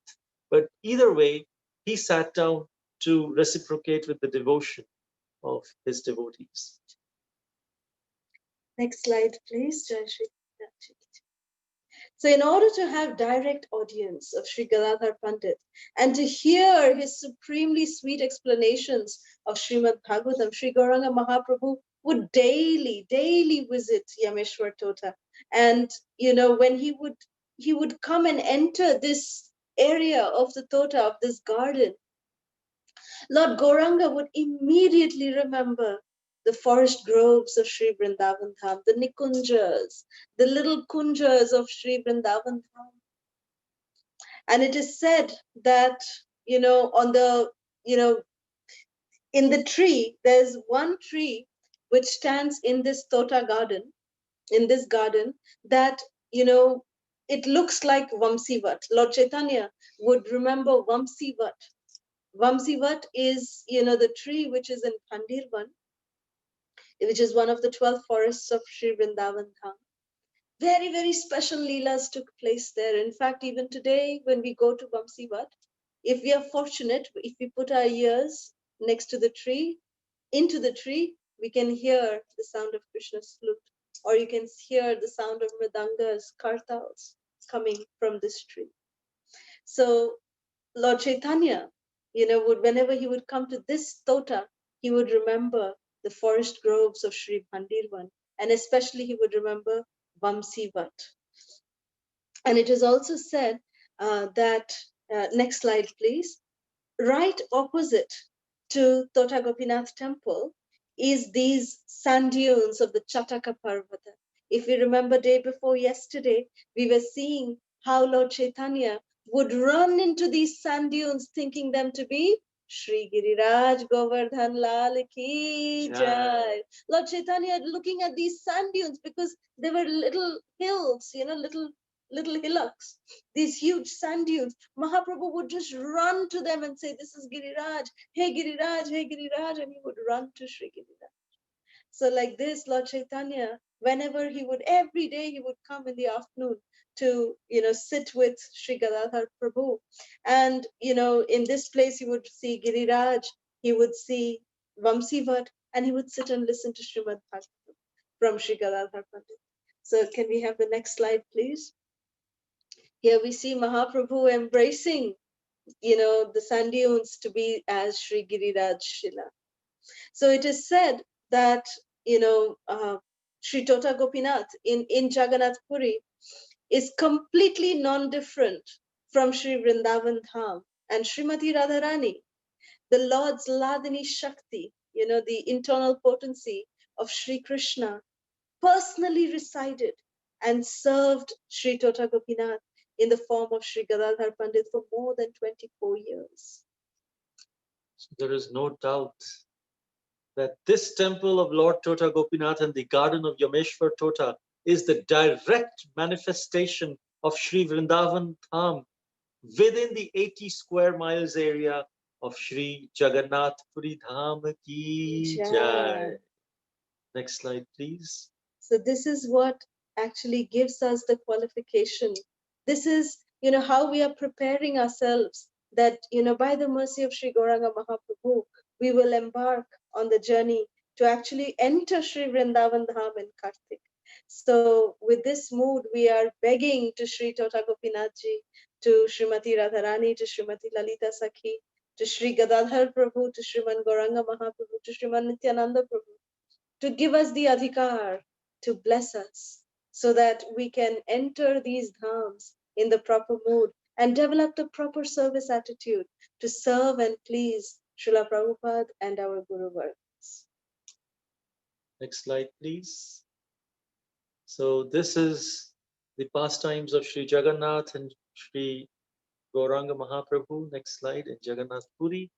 But either way, he sat down to reciprocate with the devotion of his devotees. Next slide, please, Jai Shri. So in order to have direct audience of Sri Gadadhar Pandit and to hear his supremely sweet explanations of Srimad Bhagavatam, Sri Gauranga Mahaprabhu would daily visit Yameshwar Tota. And, when he would come and enter this area of the Tota, of this garden, Lord Gauranga would immediately remember the forest groves of Sri Vrindavan Dham, the Nikunjas, the little kunjas of Sri Vrindavan Dham. And it is said that, on the, in the tree, there's one tree which stands in this Tota garden, in this garden, that, it looks like Vamsivat. Lord Chaitanya would remember Vamsivat. Vamsivat is, the tree which is in Pandirvan, which is one of the 12 forests of Sri Vrindavan Dham. Very special leelas took place there. In fact, even today, when we go to Vamsivat, if we are fortunate, if we put our ears next to the tree, into the tree, we can hear the sound of Krishna's flute, or you can hear the sound of mridangas, kartals coming from this tree. So Lord Chaitanya, whenever he would come to this Tota, he would remember the forest groves of Sri Bhandirvan, and especially he would remember Vamsivat. And it is also said that, next slide, please. right opposite to Tota Gopinath temple is these sand dunes of the Chataka Parvata. If you remember day before yesterday, we were seeing how Lord Chaitanya would run into these sand dunes thinking them to be Shri Giriraj Govardhan Lal Ki Jai. Lord Chaitanya looking at these sand dunes because they were little hills, little hillocks, these huge sand dunes. Mahaprabhu would just run to them and say, "This is Giriraj. Hey Giriraj, hey Giriraj," and he would run to Sri Giriraj. So, like this, Lord Chaitanya, whenever he would, every day he would come in the afternoon to, sit with Sri Gadadhar Prabhu. And, in this place, he would see Giriraj, he would see Vamsivat, and he would sit and listen to Srimad Bhagavatam from Sri Gadadhar Pandit. So, can we have the next slide, please? Here we see Mahaprabhu embracing, the sand dunes to be as Sri Giriraj Shila. So it is said that, Sri Tota Gopinath in Jagannath Puri is completely non-different from Sri Vrindavan Dham. And Srimati Radharani, the Lord's Ladini Shakti, the internal potency of Sri Krishna, personally resided and served Sri Tota Gopinath in the form of Sri Gadadhar Pandit for more than 24 years. So there is no doubt that this temple of Lord Tota Gopinath and the garden of Yameshwar Tota is the direct manifestation of Sri Vrindavan Dham within the 80 square miles area of Sri Jagannath Puri Dham Ki Jai. Next slide, please. So this is what actually gives us the qualification. This is, how we are preparing ourselves that, by the mercy of Sri Gauranga Mahaprabhu, we will embark on the journey to actually enter Sri Vrindavan Dham in Kartik. So with this mood, we are begging to Sri Tota Gopinath Ji, to Srimati Radharani, to Srimati Lalita Sakhi, to Sri Gadadhar Prabhu, to Sriman Gauranga Mahaprabhu, to Sriman Nityananda Prabhu, to give us the adhikar, to bless us, so that we can enter these dhams in the proper mood and develop the proper service attitude to serve and please Srila Prabhupada and our Guru Vargas. Next slide, please. So this is the pastimes of Sri Jagannath and Sri Gauranga Mahaprabhu. Next slide, in Jagannath Puri.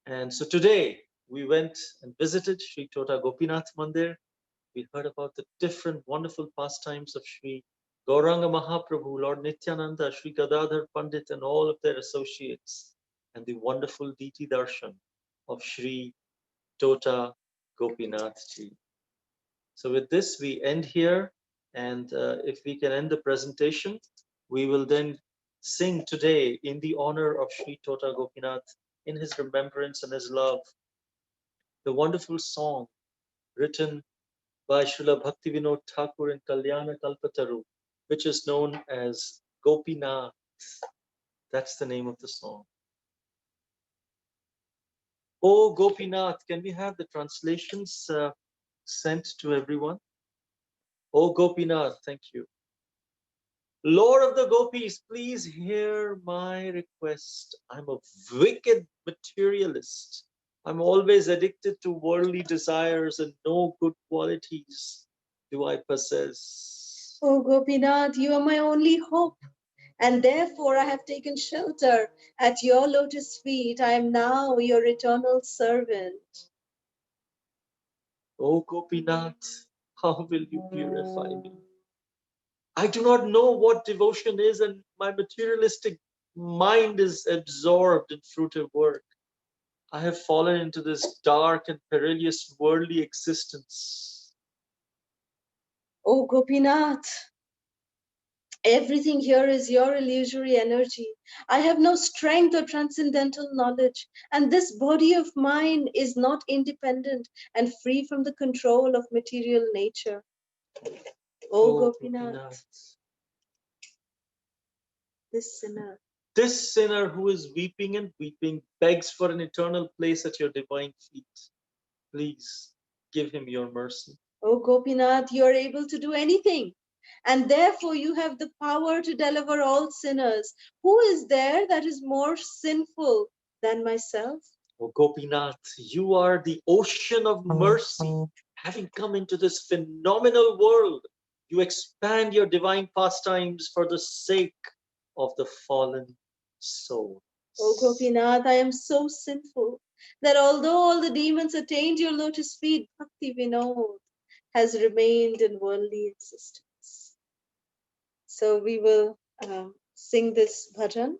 And so today we went and visited Sri Tota Gopinath Mandir. We heard about the different wonderful pastimes of Sri Gauranga Mahaprabhu, Lord Nityananda, Sri Gadadhar Pandit, and all of their associates, and the wonderful deity darshan of Sri Tota Gopinath Ji. So with this, we end here. And if we can end the presentation, we will then sing today in the honor of Sri Tota Gopinath, in his remembrance and his love, the wonderful song written by Srila Bhaktivinoda Thakur in Kalyana Kalpataru, which is known as Gopinath. That's the name of the song. Oh Gopinath, can we have the translations sent to everyone? Oh Gopinath, thank you. Lord of the Gopis, please hear my request. I'm a wicked materialist. I'm always addicted to worldly desires, and no good qualities do I possess. Oh Gopinath, you are my only hope, and therefore I have taken shelter at your lotus feet. I am now your eternal servant. Oh Gopinath, how will you purify me? I do not know what devotion is, and my materialistic mind is absorbed in fruitive work. I have fallen into this dark and perilous worldly existence. Oh Gopinath, everything here is your illusory energy. I have no strength or transcendental knowledge, and this body of mine is not independent and free from the control of material nature. Oh Gopinath, this sinner. This sinner who is weeping and weeping begs for an eternal place at your divine feet. Please give him your mercy. Oh Gopinath, you are able to do anything. and therefore you have the power to deliver all sinners. Who is there that is more sinful than myself? Oh, Gopinath, you are the ocean of mercy. Having come into this phenomenal world, you expand your divine pastimes for the sake of the fallen soul. O Gopinath, I am so sinful that although all the demons attained your lotus feet, Bhakti Vinod has remained in worldly existence. So we will sing this bhajan.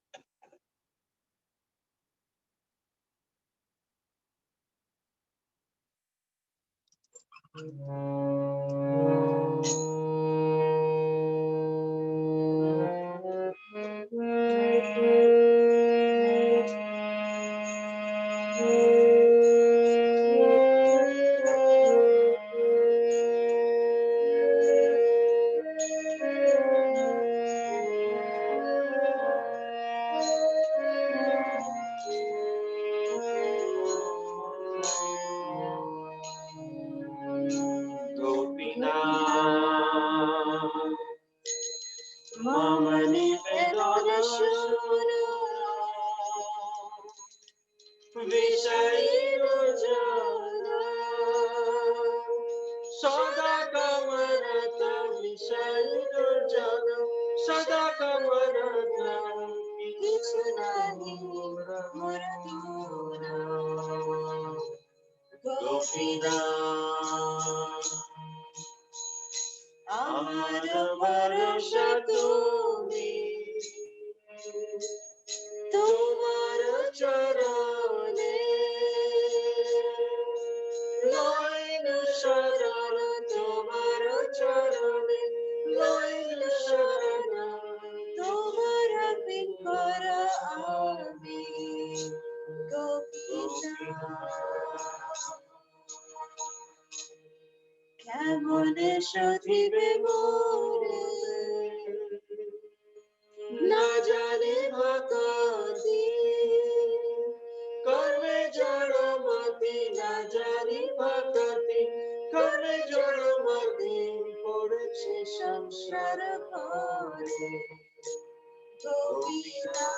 আমার ভরসা তুমি, তোমার চরণে লইল শরণ, তোমার চরণে লইল শরণ, তোমার বিন করা আমি গোপিনা। কেমনে শোধিবে মোরে না জানি ভকতি, করবে জড়মতি না জানি ভকতি, করবে জড়মতি পড়েছে সংসার ঘরে গোপিনা।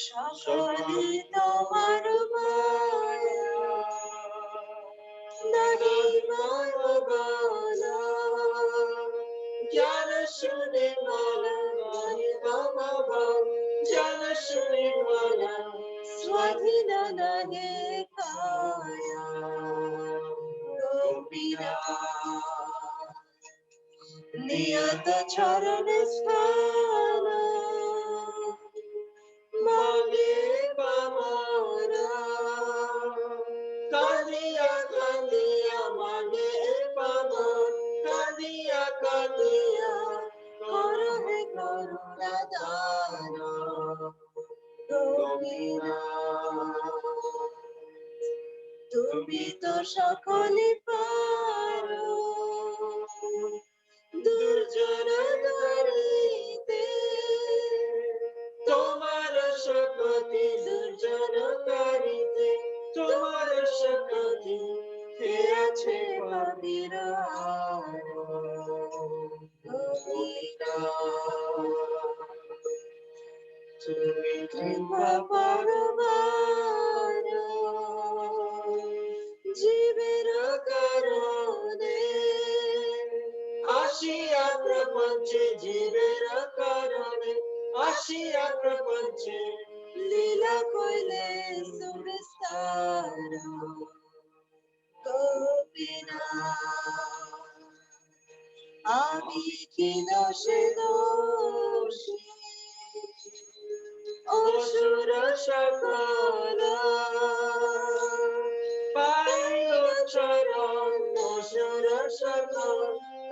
সকলে তোমার মায়া নাহি মায়া, জ্ঞান শুনে মালা নাহি বাবা, জ্ঞান শুনে মালা স্বাধীন নাগে কায়া গোপীরা। নিয়ত চরণ স্থান মাগে পামরা, কাঁদিয়া কাঁদিয়া মাগে পামর, কাঁদিয়া কাঁদিয়া করহে করুণা দান গোপীনা। তুমি তো সকলে পারো দুর্জন করিতে, তোমার শক্তি দুর্জন করিতে, তোমার শক্তি কে আছে পাবির গোপিকা। তুমি কৃপা পরবার জীবের কারণে আসিয়া প্রপঞ্চে, জীবের কারণে আসিয়া প্রপঞ্চে লীলা কইলে সুবিস্তার গোপিনা। আমি কি দোষে দোষী অসুর সকল পাইল চরণ, অসুর সকল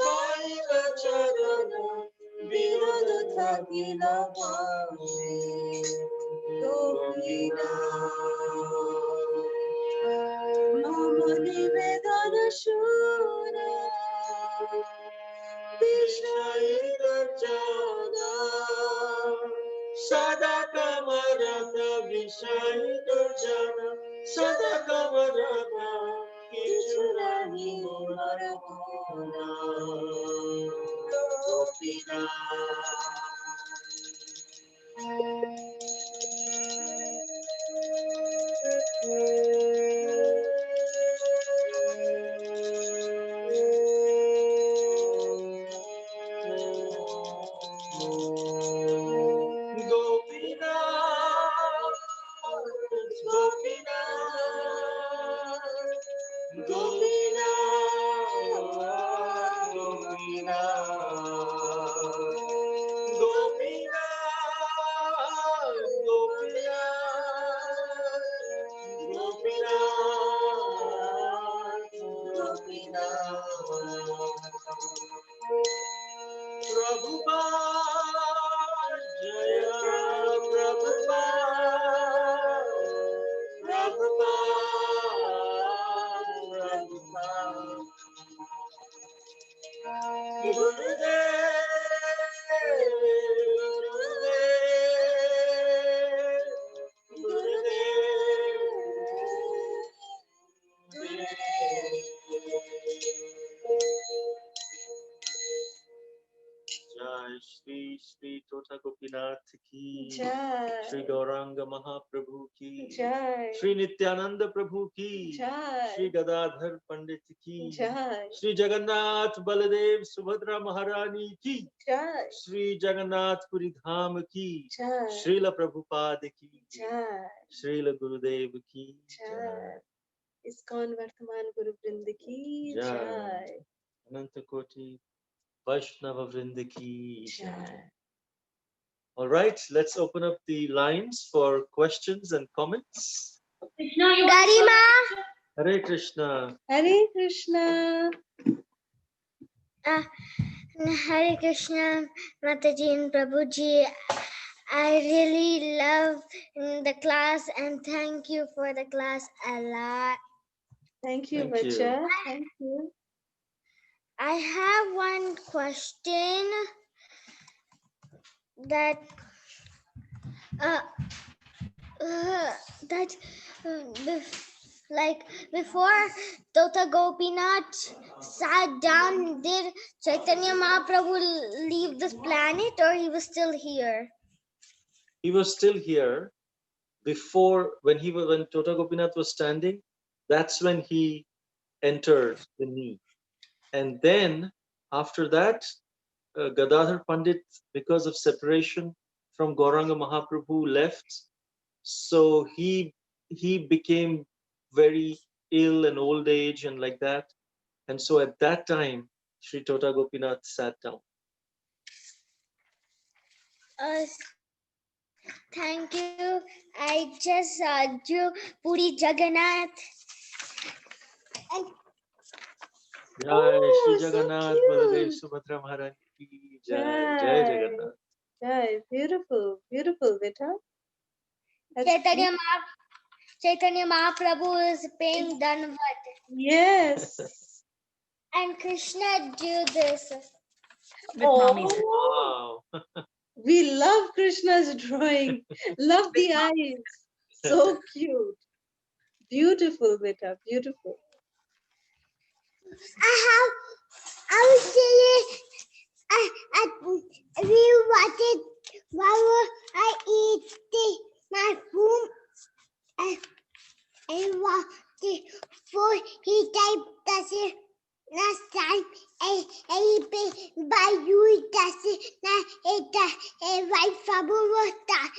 পাইল চরণ বিরোধ থাকিল বসে গোপিনা। মম নিবেদন সুর বিষয়ী দুর্জন, সদা কামরত বিষয়ী দুর্জন, সদা কামরত কিছু নাহি মোর গুণা Shri Shri Tota Gopinath ki, Jai. Shri Gauranga Mahaprabhu ki, Jai. Shri Nityananda Prabhu ki, Jai. Shri Gadadhar Pandit ki, Jai. Shri Jagannath Baladev Subhadra Maharani ki, Jai. Shri Jagannath Puri Dham ki, Jai. Srila Prabhupada ki, Jai. Srila Gurudev ki, Jai. ISKCON Vartaman Guru Vrind ki Jai. Jai. Ananta Koti Vaishnava Vrinda ki Jai. Jai. All right, let's open up the lines for questions and comments. Garima. Hare Krishna. Hare Krishna. Hare Krishna, Mataji and Prabhuji. I really love the class and thank you for the class a lot. Thank you, Thank you. Bacha. Thank you. I have one question that like before Tota Gopinath sat down, did Chaitanya Mahaprabhu leave this planet or he was still here? He was still here before when Tota Gopinath was standing. That's when he entered the knee, and then after that, Gadadhar Pandit, because of separation from Gauranga Mahaprabhu, left. So he became very ill and old age and like that. And so at that time, Sri Tota Gopinath sat down. Thank you. I just drew Puri Jagannath. Jai Shri Oh, so Jagannath Baladev cute. Subhadra Maharani ki Jai. Jai Jagannath. Jai. Beautiful. Beautiful, Beta. That's Chaitanya, beautiful. Chaitanya Mahaprabhu is paying Danvat. Yes. And Krishna do this. With mommy's. Oh, Wow. we love Krishna's drawing. Love the eyes. So cute. Beautiful, Beta. Beautiful. I was saying, we wanted while I eat my food. I wanted for he typed that last time I by you that's a right trouble that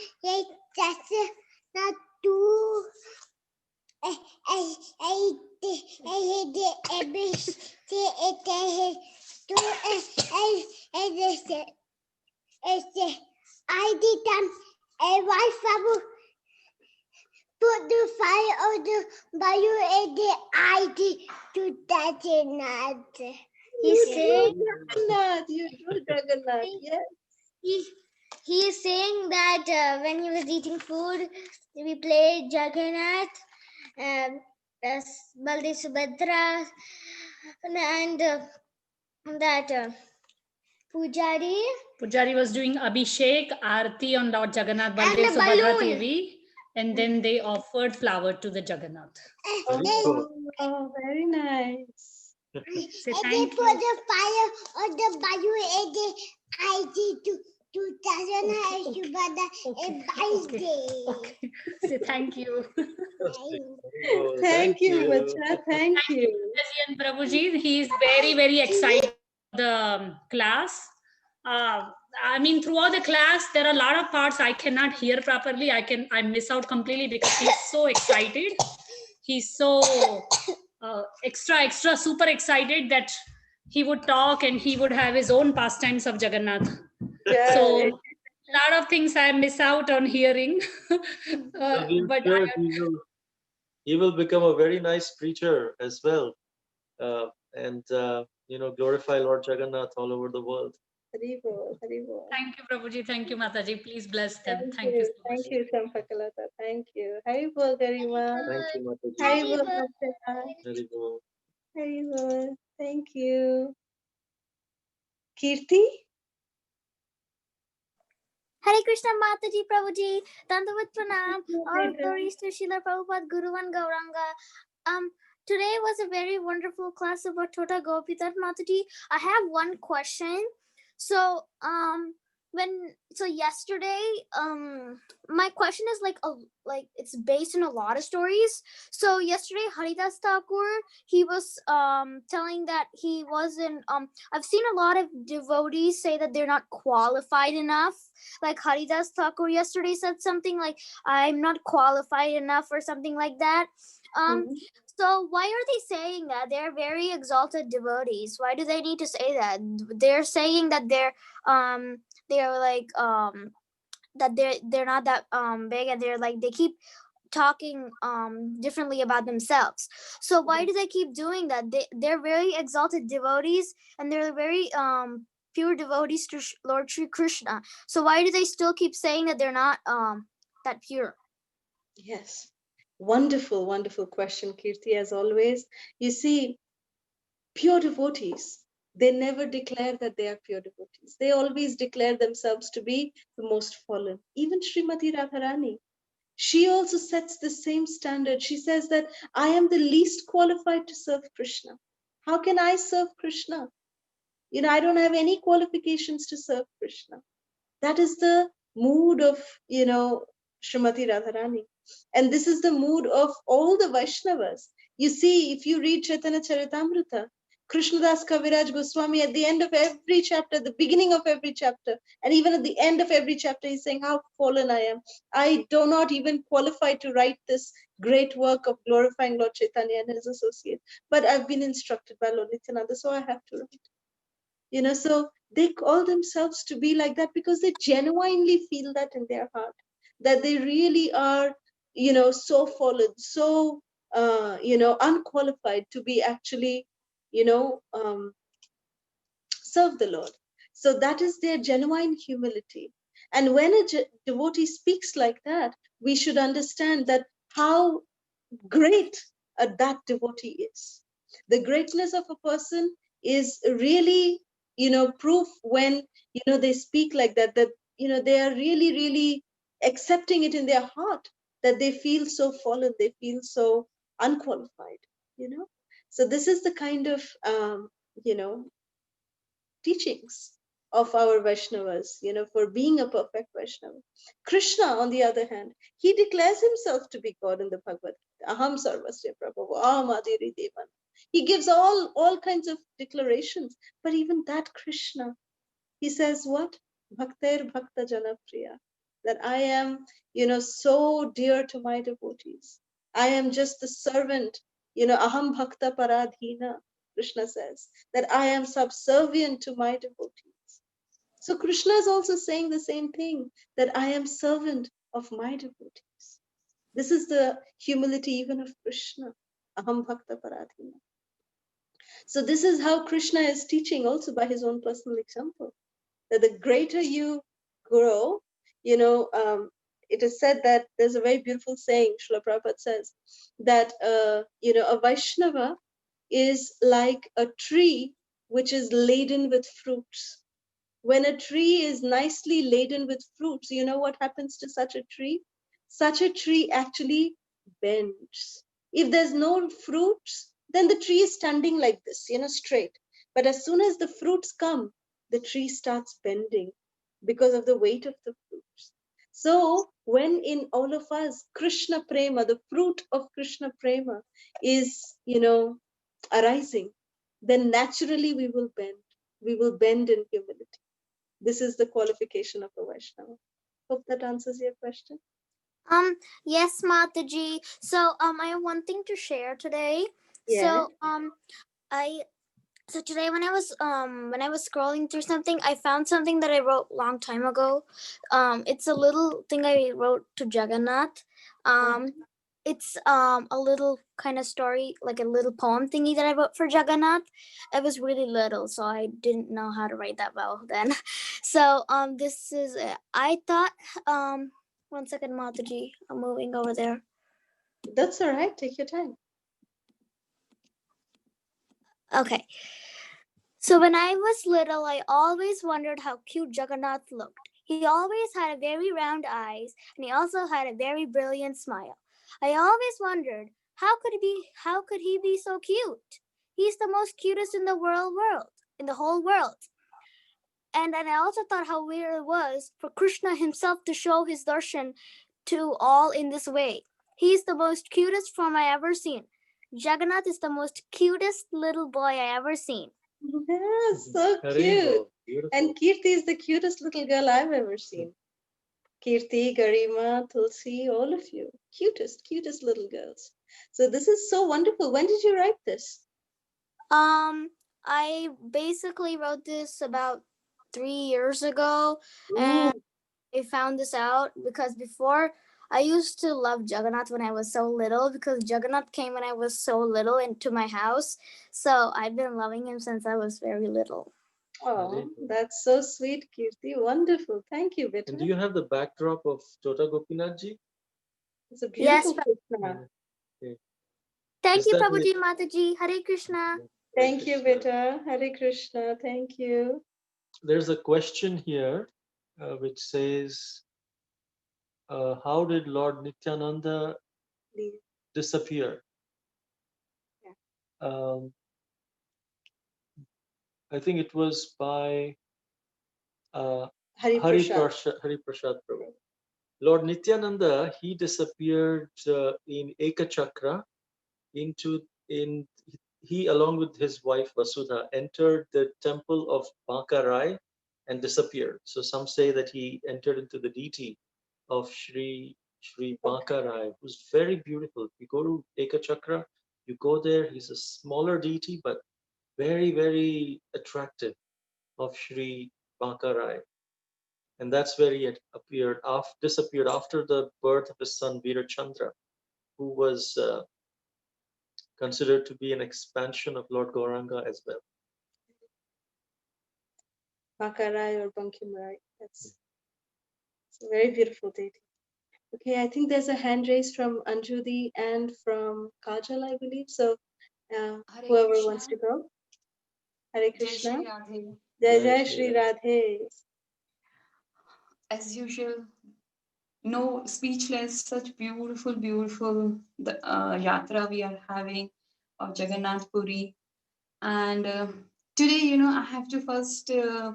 that's not too I did a wife put the fire on the bio and the ID to that not. He's saying Jagannath. You drew Jagannath. Yes. he is saying that when he was eating food, we played Jagannath, Baldev Subhadra, and that Pujari Pujari was doing Abhishek, Aarti on Lord Jagannath, and Baldev the Subhadra balloon. TV. and then they offered flower to the Jagannath. Very cool. Oh, very nice. Say And they thank put you. the fire on the bayou and they I did to Okay, Darshan Bada okay, a okay, birthday. okay. Say thank you. Fantastic. Very cool. Thank Thank you, you. Bacha. Thank Thank you, you. Mataji and Prabhuji. He is very, very excited for the class. I mean, throughout the class, there are a lot of parts I cannot hear properly. I miss out completely because he's so excited. He's so extra, super excited that he would talk and he would have his own pastimes of Jagannath. So Right. a lot of things I miss out on hearing. So we are But sure he will become a very nice preacher as well, and glorify Lord Jagannath all over the world. Haribol, Haribol. thank you, Prabhuji. Thank you, Mataji. Please bless them. Thank Thank you you. so much. Thank you, Sampakalata. Thank you. Haribol, Garima. Thank you, Mataji. Haribol, Bacha. Very cool. Haribol. Thank you. Kirti? Hare Krishna Mataji Prabhuji, Dandavat Pranam, all glories to Srila Prabhupada Guruvan Gauranga. Today was a very wonderful class about Tota Gopinath Mataji. I have one question. So yesterday, my question is like it's based on a lot of stories. So yesterday Haridas Thakur, he was telling that he wasn't I've seen a lot of devotees say that they're not qualified enough. Like Haridas Thakur yesterday said something like, I'm not qualified enough or something like that. So why are they saying that? They're very exalted devotees. Why do they need to say that? They're saying that they're like that they're not that big, and they're like they keep talking differently about themselves. So why do they keep doing that? They're very exalted devotees, and they're very pure devotees to Lord Sri Krishna. So why do they still keep saying that they're not that pure? Yes. Wonderful, wonderful question, Kirti, as always. You see, pure devotees, they never declare that they are pure devotees. They always declare themselves to be the most fallen. Even Srimati Radharani, she also sets the same standard. She says that I am the least qualified to serve Krishna. How can I serve Krishna? I don't have any qualifications to serve Krishna. That is the mood of, Srimati Radharani. And this is the mood of all the Vaishnavas. You see, if you read Chaitanya Charitamrita, Krishnadas Kaviraj Goswami at the end of every chapter, the beginning of every chapter, and even at the end of every chapter, he's saying how fallen I am. I do not even qualify to write this great work of glorifying Lord Chaitanya and his associates. But I've been instructed by Lord Nityananda, so I have to write. So they call themselves to be like that because they genuinely feel that in their heart, that they really are, so fallen, so, unqualified to be actually, serve the Lord. So that is their genuine humility. And when a devotee speaks like that, we should understand that how great that devotee is. The greatness of a person is really, proof when, they speak like that, that, they are really, really accepting it in their heart, that they feel so fallen, they feel so unqualified, So this is the kind of, you know, teachings of our Vaishnavas, for being a perfect Vaishnava. Krishna, on the other hand, he declares himself to be God in the Bhagavad Gita. Aham sarvasya prabhu, aham adiri devan. He gives all kinds of declarations, but even that Krishna, he says what? Bhakter bhakta jana priya. That I am, so dear to my devotees. I am just the servant, aham bhakta paradhina. Krishna says that I am subservient to my devotees. So Krishna is also saying the same thing, that I am servant of my devotees. This is the humility even of Krishna. Aham bhakta paradhina. So this is how Krishna is teaching also by his own personal example, that the greater you grow, it is said that there's a very beautiful saying, Srila Prabhupada says, that, a Vaishnava is like a tree which is laden with fruits. When a tree is nicely laden with fruits, you know what happens to such a tree? such a tree actually bends. If there's no fruits, then the tree is standing like this, straight. But as soon as the fruits come, the tree starts bending because of the weight of the fruits. So when in all of us, Krishna Prema, the fruit of Krishna Prema is, arising, then naturally we will bend. We will bend in humility. This is the qualification of a Vaishnava. Hope that answers your question. Yes, Mataji. So I have one thing to share today. Yeah. I so today when I was scrolling through something, I found something that I wrote a long time ago. It's a little thing I wrote to Jagannath. Um it's a little kind of story, like a little poem thingy that I wrote for Jagannath. I was really little, so I didn't know how to write that well then. So this is it. I thought one second, Mataji. I'm moving over there. That's all right. Take your time. Okay. So when I was little, I always wondered how cute Jagannath looked. He always had very round eyes, and he also had a very brilliant smile. I always wondered how could he be so cute? He's the most cutest in the in the whole world. And then I also thought how weird it was for Krishna himself to show his darshan to all in this way. He's the most cutest form I ever seen. Jagannath is the most cutest little boy I ever seen. Yeah, so cute. And Kirti is the cutest little girl I've ever seen. Kirti, Garima, Tulsi, all of you. Cutest little girls. So this is so wonderful. When did you write this? I basically wrote this about 3 years ago, and I found this out because before I used to love Jagannath when I was so little because Jagannath came when I was so little into my house. So I've been loving him since I was very little. Oh, that's so sweet, Kirti. Wonderful. Thank you, Beta. And do you have the backdrop of Tota Gopinath ji? It's a beautiful Yes. Krishna. Okay. Thank Is you, that Prabhuji Mataji. Hare Krishna. Thank you, Beta. Hare Krishna. Thank you. There's a question here which says, how did Lord Nityananda Please. disappear? Yeah. I think it was by Hari Prasad. Hari Prasad Prabhu. Lord Nityananda, he disappeared in Ekachakra in he along with his wife Vasudha entered the temple of Bankarai and disappeared. So some say that he entered into the deity of Shri Bankarai, who's very beautiful. If you go to Ekachakra, you go there, he's a smaller deity, but very, very attractive, of Shri Bankarai. And that's where he had disappeared after the birth of his son Veerachandra, who was considered to be an expansion of Lord Gauranga as well. Bakarai or Bankimarai. That's a very beautiful deity. Okay, I think there's a hand raised from Anjudi and from Kajal, I believe. So whoever Krishna. wants to go. Hare Krishna. Jai Shri Radhe. Jai Jai Shri Radhe. As usual, no speechless, such beautiful, beautiful yatra we are having of Jagannath Puri. And today, I have to first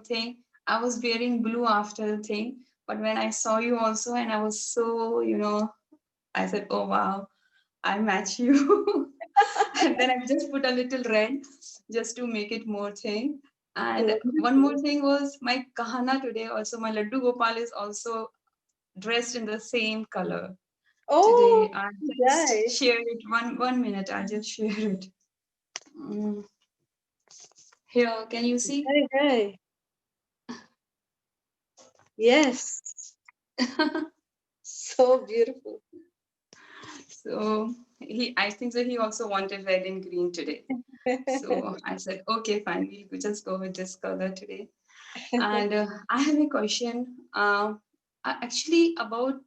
think, I was wearing blue after the thing, but when I saw you also, and I was so, I said, oh wow, I match you. And then I just put a little red just to make it more thing. And one more thing was my kahana today also, my Laddu Gopal is also dressed in the same color. Oh, Today I Jai. just share it. One minute, I just share it. Mm. Here, can you see? Jai Jai. Yes. So beautiful. So I think that he also wanted red and green today. So I said, okay, fine, we'll just go with this color today. And I have a question. Actually, about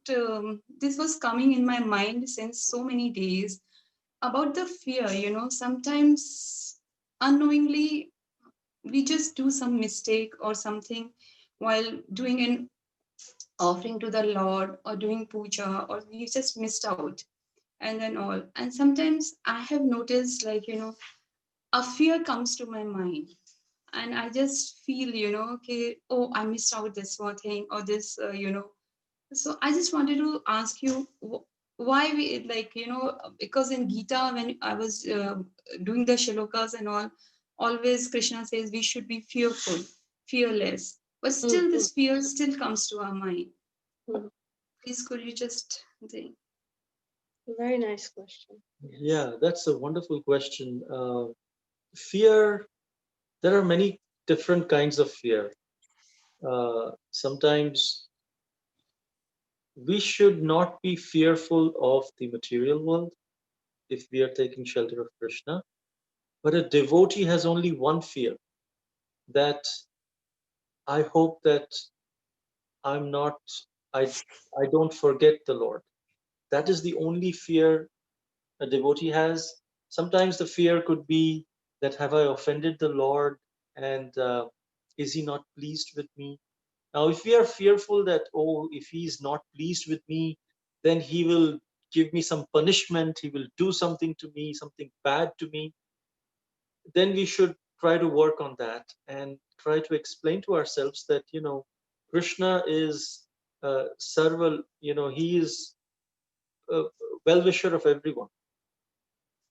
this was coming in my mind since so many days about the fear. Sometimes unknowingly we just do some mistake or something while doing an offering to the Lord or doing puja, or we just missed out, and then all. And sometimes I have noticed, like, a fear comes to my mind, and I just feel, okay, oh, I missed out this one thing or this, So I just wanted to ask you why we, like, because in Gita, when I was doing the shlokas and all, always Krishna says we should be fearful, fearless, but still Mhm, this fear still comes to our mind. mhm. Please, could you just think? Very nice question. Yeah, that's a wonderful question. Fear, there are many different kinds of fear. Sometimes we should not be fearful of the material world if we are taking shelter of Krishna. But a devotee has only one fear, that I hope that I'm not, I, I don't forget the Lord. That is the only fear a devotee has. Sometimes the fear could be that have I offended the Lord, and is he not pleased with me? Now, if we are fearful that, oh, if he's not pleased with me, then he will give me some punishment, he will do something to me, something bad to me, then we should try to work on that and try to explain to ourselves that, Krishna is Sarva, he is a well wisher of everyone.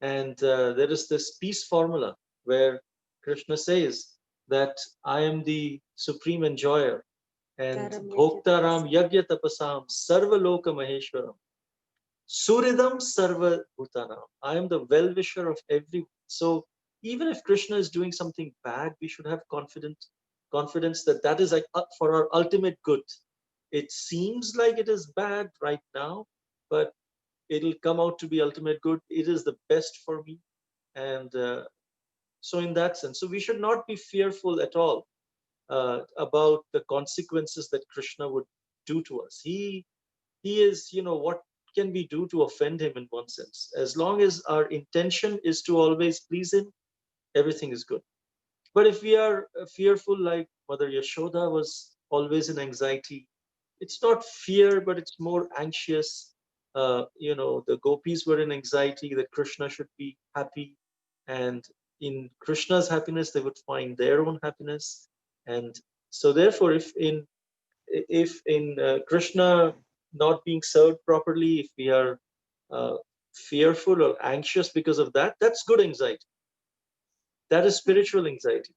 And there is this peace formula where Krishna says that I am the supreme enjoyer and Taram Bhoktaram Yagya Tapasam Sarvaloka Maheshwaram Suridam Sarva Bhutanam. I am the well wisher of everyone. So even if Krishna is doing something bad, we should have confidence that that is like for our ultimate good. It seems like it is bad right now, but it'll come out to be ultimate good. It is the best for me. And so in that sense, so we should not be fearful at all about the consequences that Krishna would do to us. He is, what can we do to offend him in one sense? As long as our intention is to always please him, everything is good. But if we are fearful, like Mother Yashoda was always in anxiety, it's not fear, but it's more anxious. The gopis were in anxiety that Krishna should be happy, and in Krishna's happiness, they would find their own happiness. And so, therefore, if in Krishna not being served properly, if we are uh, fearful or anxious because of that, that's good anxiety. That is spiritual anxiety.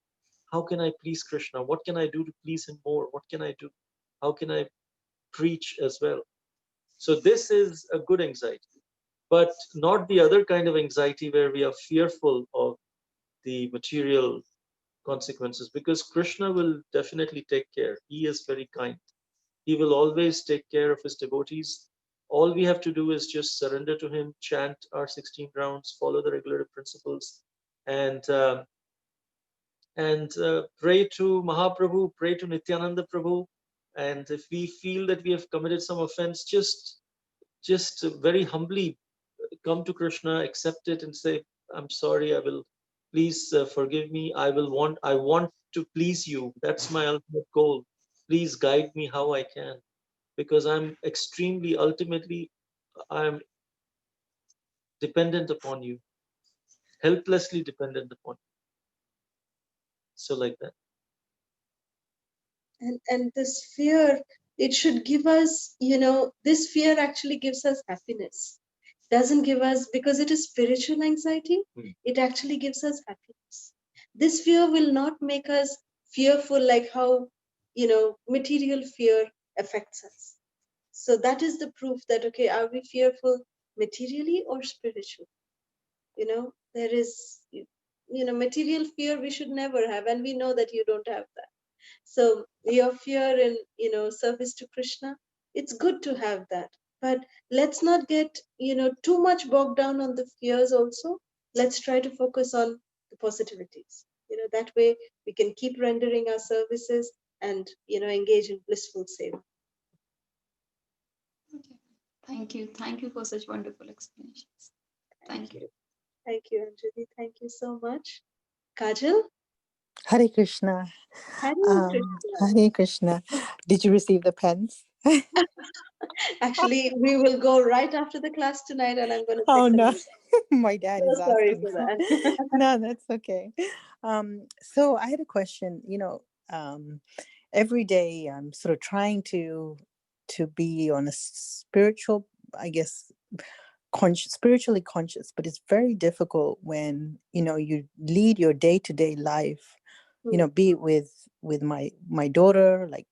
How can I please Krishna? What can I do to please him more? What can I do? How can I preach as well? So this is a good anxiety, but not the other kind of anxiety where we are fearful of the material consequences, because Krishna will definitely take care. He is very kind. He will always take care of his devotees. All we have to do is just surrender to him, chant our 16 rounds, follow the regulative principles, and pray to Mahaprabhu, pray to Nityananda Prabhu. And if we feel that we have committed some offense, just very humbly come to Krishna, accept it, and say, "I'm sorry. I will. Please forgive me. I want to please you. That's my ultimate goal. Please guide me how I can, because I'm dependent upon you, helplessly dependent upon you." So like that. And this fear, it should give us, this fear actually gives us happiness. Doesn't give us, because it is spiritual anxiety, it actually gives us happiness. This fear will not make us fearful like how, material fear affects us. So that is the proof that, okay, are we fearful materially or spiritually? There is, material fear we should never have, and we know that you don't have that. So your fear in, service to Krishna, it's good to have that. But let's not get, too much bogged down on the fears also. Let's try to focus on the positivities. That way we can keep rendering our services and, engage in blissful seva. Okay. Thank you. Thank you for such wonderful explanations. Thank you. Thank you, Anjali. Thank you so much. Kajal? Hare Krishna. Hare Krishna. Hare Krishna. Did you receive the pens? Actually, we will go right after the class tonight, and I'm going to Oh text no, him. my dad So is sorry asking. for that. No, that's okay. So I had a question. Every day I'm sort of trying to be on a spiritual, I guess, spiritually conscious, but it's very difficult when you lead your day-to-day life, Hmm, be it with my daughter, like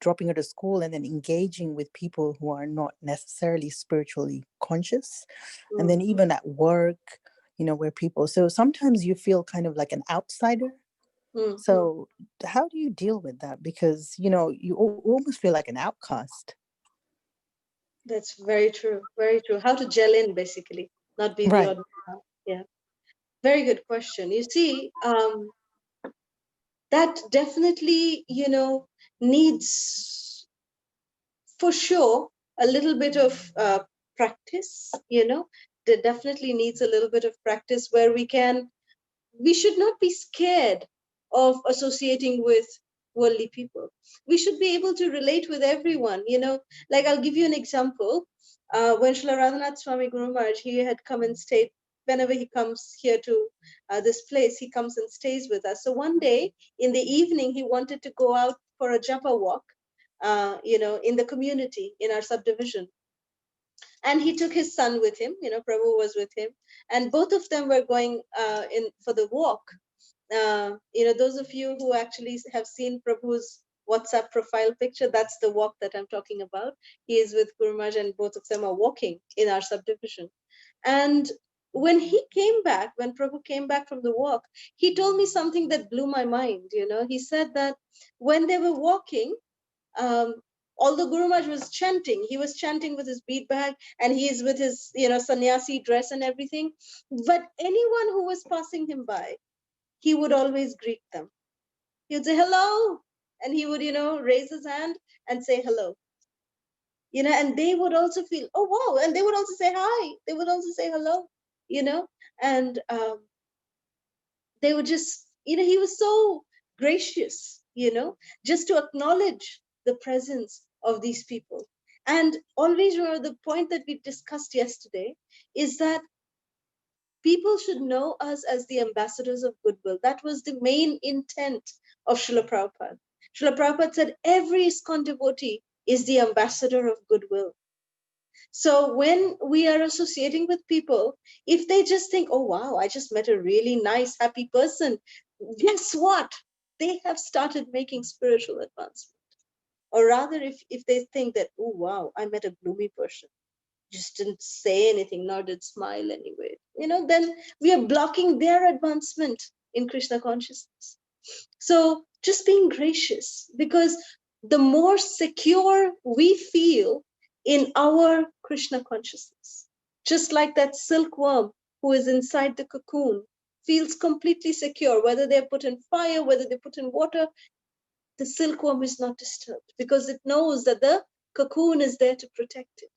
dropping her to school, and then engaging with people who are not necessarily spiritually conscious, and then hmm, even at work, where people, so sometimes you feel kind of like an outsider. hmm. So how do you deal with that? Because you almost feel like an outcast. That's very true. Very true. How to gel in, basically, not be the Right. odd one out. Yeah. Very good question. You see, that definitely, needs for sure a little bit of practice. There definitely needs a little bit of practice where we should not be scared of associating with worldly people. We should be able to relate with everyone. Like, I'll give you an example. When Srila Radhanath Swami Guru Maharaj, he had come and stayed. Whenever he comes here to this place, he comes and stays with us. So one day in the evening, he wanted to go out for a japa walk, in the community, in our subdivision. And he took his son with him. Prabhu was with him, and both of them were going in for the walk. Those of you who actually have seen Prabhu's WhatsApp profile picture, that's the walk that I'm talking about. He is with Guru Maharaj, and both of them are walking in our subdivision. And when Prabhu came back from the walk, he told me something that blew my mind. He said that when they were walking, um, although Guru Maharaj was chanting, he was chanting with his bead bag, and he is with his, sannyasi dress and everything. But anyone who was passing him by, he would always greet them. He would say hello, and he would, raise his hand and say hello. And they would also feel, oh wow, and they would also say hi. They would also say hello. And they would just, he was so gracious, just to acknowledge the presence of these people. And always remember the point that we discussed yesterday is that people should know us as the ambassadors of goodwill. That was the main intent of Srila Prabhupada. Srila Prabhupada said every ISKCON devotee is the ambassador of goodwill. So when we are associating with people, if they just think, oh wow, I just met a really nice, happy person, guess what? They have started making spiritual advancement. Or rather, if they think that, oh wow, I met a gloomy person, just didn't say anything, nor did smile anyway, then we are blocking their advancement in Krishna consciousness. So just being gracious, because the more secure we feel in our Krishna consciousness, just like that silkworm who is inside the cocoon feels completely secure, whether they're put in fire, whether they put in water, the silkworm is not disturbed because it knows that the cocoon is there to protect it.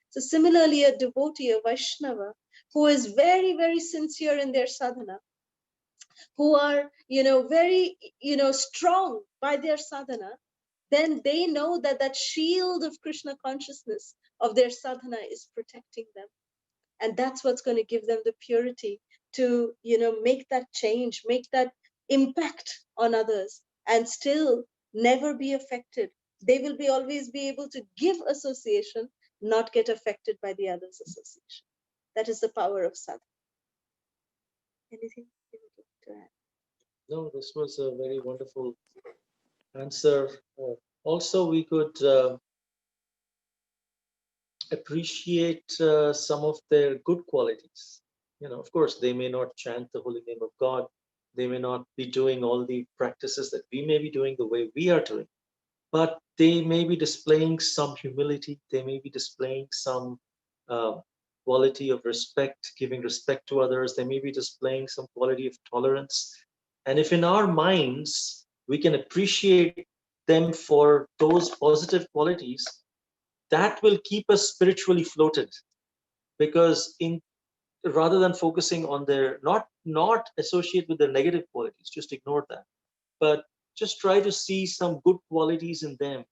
So similarly, a devotee, a Vaishnava, who is very, very sincere in their sadhana, who are, very, strong by their sadhana, then they know that that shield of Krishna consciousness of their sadhana is protecting them. And that's what's going to give them the purity to, make that change, make that impact on others, and still never be affected. They will be always be able to give association, not get affected by the other's association. That is the power of sadhana. Anything you would like to add? No, this was a very wonderful answer. Also, we could appreciate some of their good qualities. Of course, they may not chant the holy name of God. They may not be doing all the practices that we may be doing the way we are doing, but they may be displaying some humility. They may be displaying some uh, quality of respect, giving respect to others. They may be displaying some quality of tolerance. And if in our minds we can appreciate them for those positive qualities, that will keep us spiritually floated. Because in rather than focusing on their not associate with their negative qualities, just ignore that, but just try to see some good qualities in them.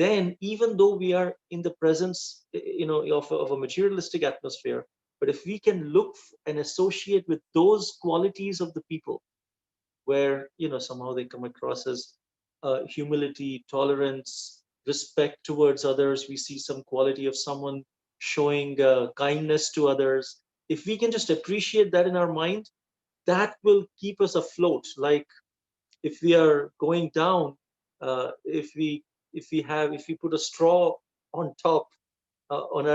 then even though we are in the presence, of a materialistic atmosphere, but if we can look and associate with those qualities of the people, where somehow they come across as humility, tolerance, respect towards others, we see some quality of someone showing kindness to others, if we can just appreciate that in our mind, that will keep us afloat. Like if we are going down, if we put a straw on top,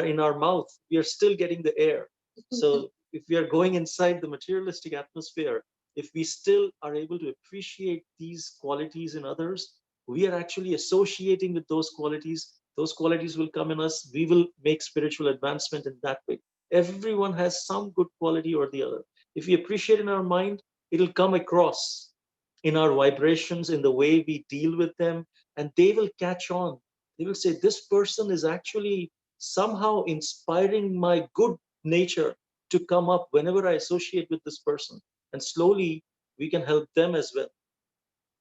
in our mouth, we are still getting the air. So if we are going inside the materialistic atmosphere, if we still are able to appreciate these qualities in others, we are actually associating with those qualities. Those qualities will come in us. We will make spiritual advancement in that way. Everyone has some good quality or the other. If we appreciate in our mind, it'll come across in our vibrations, in the way we deal with them, and they will catch on. They will say, this person is actually somehow inspiring my good nature to come up whenever I associate with this person. And slowly we can help them as well.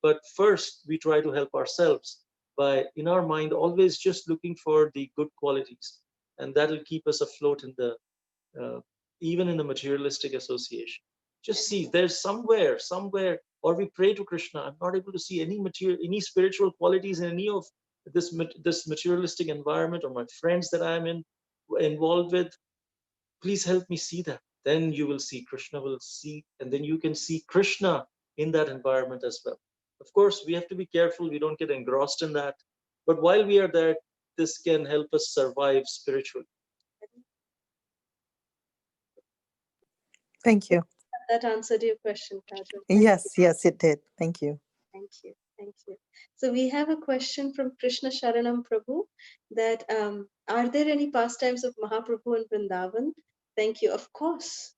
But first, we try to help ourselves by, in our mind, always just looking for the good qualities. And that'll keep us afloat in the, uh, even in the materialistic association. Just see, there's somewhere, or we pray to Krishna. I'm not able to see any any spiritual qualities in any of this materialistic environment, or my friends that I'm involved with. Please help me see that. Then you will see Krishna will see, and then you can see Krishna in that environment as well. Of course, we have to be careful we don't get engrossed in that. But while we are there, this can help us survive spiritually. Thank you. That answered your question, Kajal. Yes, it did. Thank you. Thank you. Thank you. So we have a question from Krishna Sharanam Prabhu that are there any pastimes of Mahaprabhu in Vrindavan? Thank you. Of course.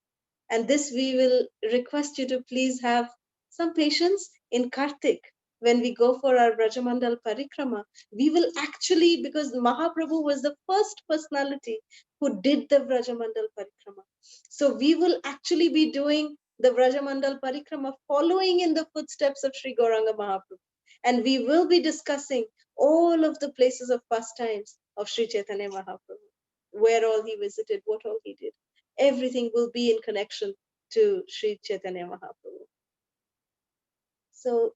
And this we will request you to please have some patience in Kartik. When we go for our Brajamandal Parikrama, we will actually, because Mahaprabhu was the first personality who did the Brajamandal Parikrama. So we will actually be doing the Brajamandal Parikrama following in the footsteps of Sri Gauranga Mahaprabhu. And we will be discussing all of the places of pastimes of Sri Chaitanya Mahaprabhu, where all he visited, what all he did. Everything will be in connection to Sri Chaitanya Mahaprabhu. So,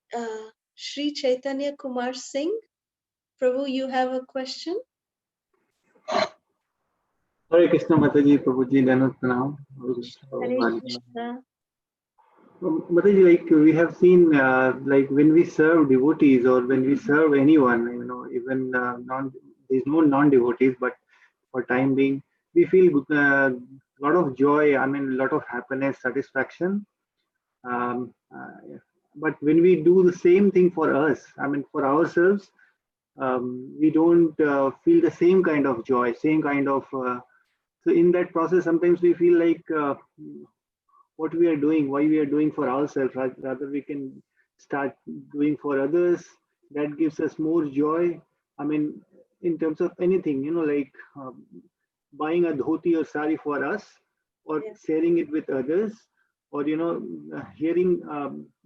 Sri Chaitanya Kumar Singh, Prabhu, you have a question? Hare Krishna Mataji, Prabhuji, Danut Pranam. Hare Krishna. Mataji, like we have seen, like when we serve devotees or when we serve anyone, even there's no non-devotees, but for time being, we feel a lot of joy. I mean, a lot of happiness, satisfaction. But when we do the same thing for us, I mean, for ourselves, we don't feel the same kind of joy, same kind of. So in that process, sometimes we feel like what we are doing, why we are doing for ourselves, rather we can start doing for others. That gives us more joy. I mean, in terms of anything, like buying a dhoti or sari for us, or sharing it with others, or hearing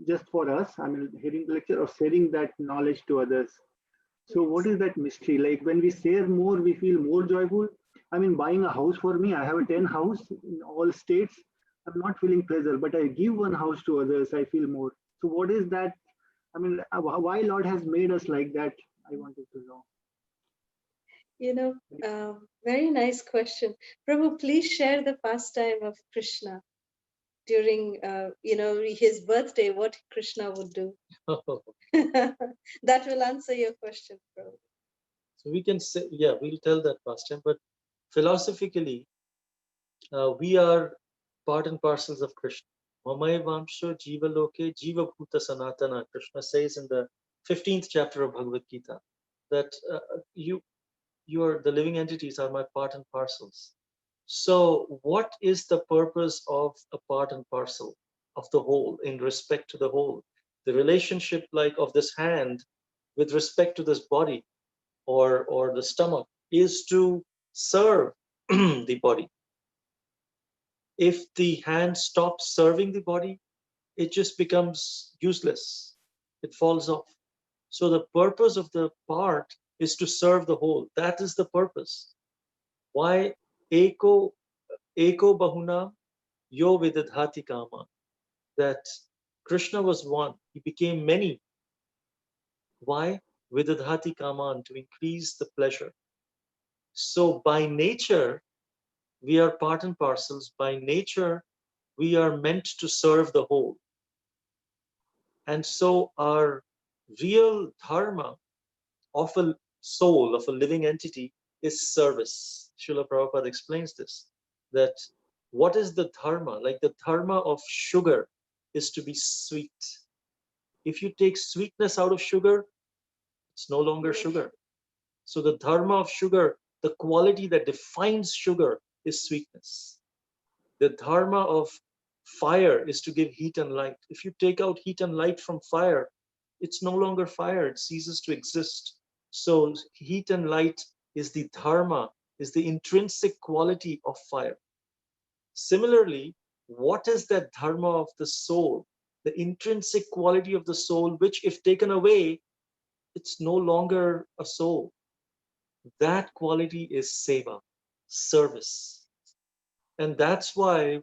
just for us. I mean, hearing the lecture or sharing that knowledge to others. So what is that mystery? Like when we share more, we feel more joyful. I mean, buying a house for me, I have a 10 house in all states. I'm not feeling pleasure, but I give one house to others, I feel more. So what is that? I mean, why Lord has made us like that? I wanted to know. Very nice question. Prabhu, please share the pastime of Krishna during, his birthday, what Krishna would do. That will answer your question, Prabhu. So we can say, yeah, we'll tell that pastime, but philosophically, we are part and parcels of Krishna. Mamai Vamsho Jiva Loke Jiva Bhuta Sanatana. Krishna says in the 15th chapter of Bhagavad Gita that you are the living entities are my part and parcels. So what is the purpose of a part and parcel of the whole in respect to the whole? The relationship like of this hand with respect to this body or the stomach is to serve the body. If the hand stops serving the body, it just becomes useless. It falls off. So the purpose of the part is to serve the whole. That is the purpose. Why? Eko, eko bahuna yo vidadhati kama. That Krishna was one. He became many. Why? Vidadhati kaman, to increase the pleasure. So by nature, we are part and parcels. By nature, we are meant to serve the whole. And so our real dharma of a soul, of a living entity, is service. Srila Prabhupada explains this, that what is the dharma? Like the dharma of sugar is to be sweet. If you take sweetness out of sugar, it's no longer sugar. So the dharma of sugar, the quality that defines sugar, is sweetness. The dharma of fire is to give heat and light. If you take out heat and light from fire, it's no longer fire, it ceases to exist. So heat and light is the dharma, is the intrinsic quality of fire. Similarly, what is that dharma of the soul? The intrinsic quality of the soul, which if taken away, it's no longer a soul. That quality is seva, service. And that's why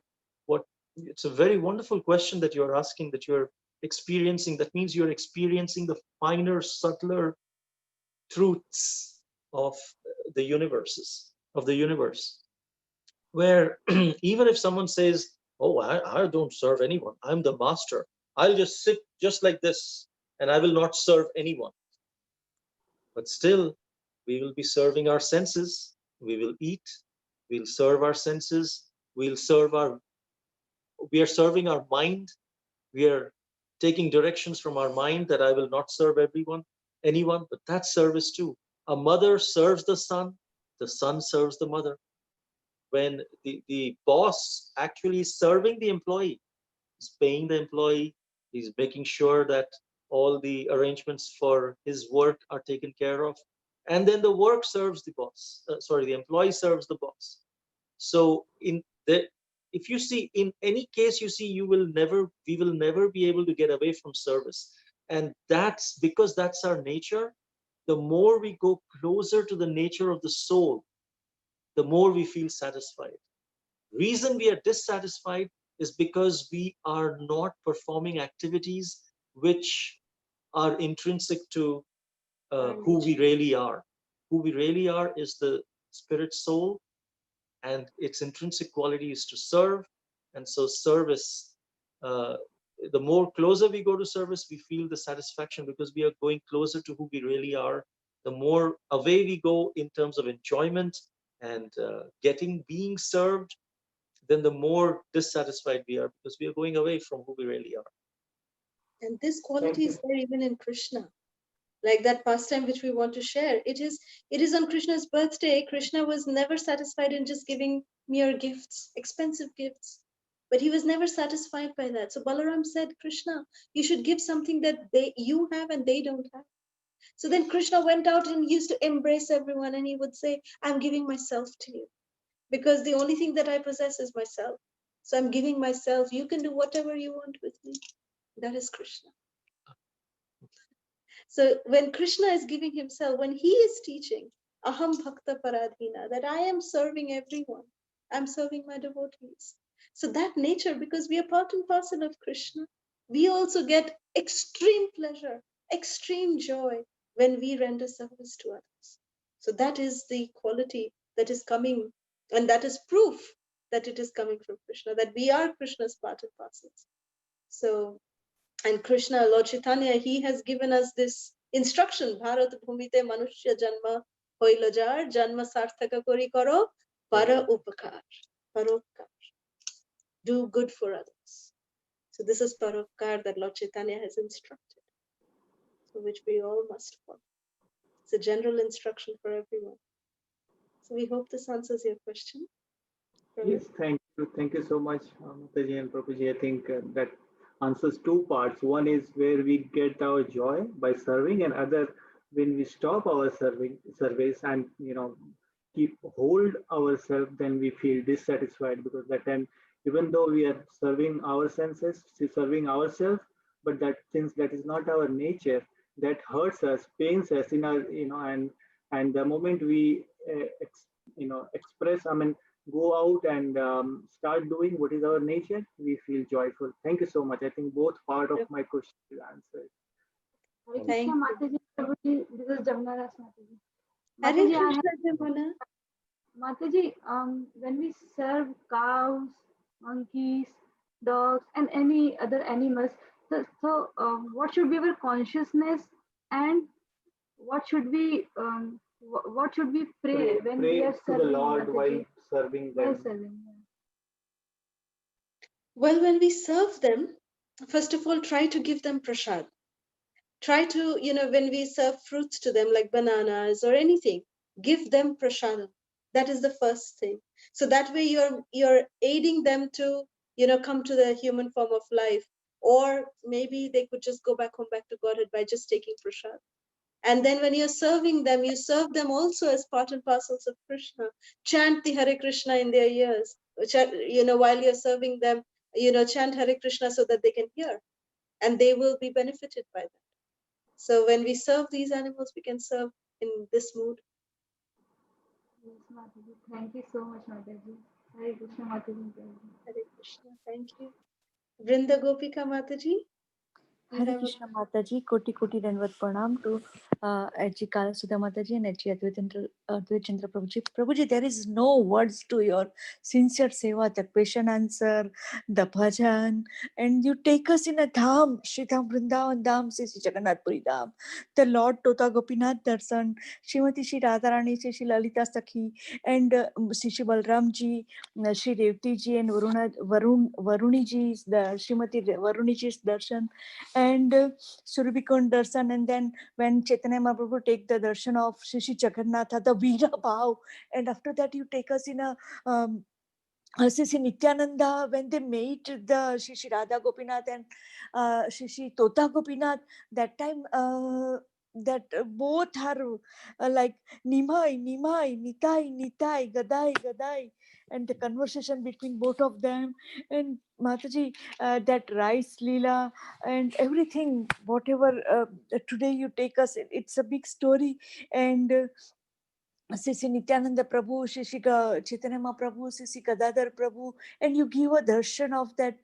what it's a very wonderful question that you're asking, that you're experiencing. That means you're experiencing the finer, subtler truths of the universe, where even if someone says, oh, I don't serve anyone, I'm the master, I'll just sit just like this and I will not serve anyone. But still, we will be serving our senses. We will eat. We'll serve our senses. We are serving our mind. We are taking directions from our mind that I will not serve anyone, but that's service too. A mother serves the son serves the mother. When the boss actually is serving the employee, he's paying the employee, he's making sure that all the arrangements for his work are taken care of. And then the work serves the boss. The employee serves the boss. So if you see, in any case, you see, we will never be able to get away from service. And that's because that's our nature. The more we go closer to the nature of the soul, the more we feel satisfied. Reason we are dissatisfied is because we are not performing activities which are intrinsic to who we really are. Who we really are is the spirit soul, and its intrinsic quality is to serve. And so service, the more closer we go to service, we feel the satisfaction because we are going closer to who we really are. The more away we go in terms of enjoyment and being served, then the more dissatisfied we are because we are going away from who we really are. And this quality is there even in Krishna. Like that pastime which we want to share. It is on Krishna's birthday. Krishna was never satisfied in just giving mere gifts, expensive gifts. But he was never satisfied by that. So Balaram said, Krishna, you should give something that you have and they don't have. So then Krishna went out and used to embrace everyone, and he would say, I'm giving myself to you because the only thing that I possess is myself. So I'm giving myself. You can do whatever you want with me. That is Krishna. So when Krishna is giving himself, when he is teaching, Aham Bhakta Paradhina, that I am serving everyone, I'm serving my devotees. So that nature, because we are part and parcel of Krishna, we also get extreme pleasure, extreme joy when we render service to others. So that is the quality that is coming, and that is proof that it is coming from Krishna, that we are Krishna's part and parcels. So, and Krishna, Lord Chaitanya, he has given us this instruction, Bharat Bhumite Manushya Janma Hoilajar, Janma Sarthaka Kori Karo, Para Upakar, Paropkar. Do good for others. So this is Paropkar that Lord Chaitanya has instructed, so which we all must follow. It's a general instruction for everyone. So we hope this answers your question. Yes, thank you. Thank you so much, Mataji and Prabhuji. I think that answers two parts. One is where we get our joy by serving, and other when we stop our service and keep hold ourselves, then we feel dissatisfied because that time, even though we are serving our senses, serving ourselves, but that since that is not our nature, that hurts us, pains us in our, and the moment we express, I mean, go out and start doing what is our nature, we feel joyful. Thank you so much. I think both part of my question is answered. Hare Thank Krishna you. Mataji, Prabhuji, this is Jamnadas Mataji. Hare Mataji, I have Krishna, Jamuna. Mataji, when we serve cows, monkeys, dogs, and any other animals, what should be our consciousness, and what should we pray when we Pray are to the serving Lord while Mataji? serving While them. serving, Well, when we serve them, first of all, try to give them prasad. Try to, when we serve fruits to them like bananas or anything, give them prasadam. That is the first thing. So that way you're aiding them to, come to the human form of life. Or maybe they could just go back home, back to Godhead by just taking prasad. And then when you're serving them, you serve them also as part and parcels of Krishna. Chant the Hare Krishna in their ears. While you're serving them, chant Hare Krishna so that they can hear. And they will be benefited by that. So when we serve these animals, we can serve in this mood. yes, Mataji. Thank you so much, Mataji. Hare Krishna Mataji. Hare Krishna. Thank you. Vrinda Gopika Mataji, you Hare have a Krishna Mataji, Koti Koti Danvat Pranam to Edji Kala Sudha Mataji and Edji Advait Chandra Prabhuji. Prabhuji, there is no words to your sincere seva, the question answer, the bhajan, and you take us in a dham, Shri Dham Vrindavan Dham, Sri Jagannath Puri Dham, the Lord Tota Gopinath Darshan, Srimati Shri Radharani, Shri Lalita Sakhi, and Shri Balram ji, Shri Revti ji, and Varuni ji, the Srimati Varuni ji's darshan, and Surabikund darshan, and then when Chaitanya Mahaprabhu take the darshan of Shri Jagannath, the Veera Bhav, and after that you take us in a Sri Nityananda, when they made the Shri Radha Gopinath and Shri Tota Gopinath, that time that both are like Nimai, Nimai, Nitai, Nitai, Gadai, Gadai, and the conversation between both of them, and Mataji, that rice lila and everything, whatever today you take us, it's a big story. And Sisi Nityananda Prabhu, Shishika Chaitanya Mahaprabhu, Sisi Gadadhar Prabhu, and you give a darshan of that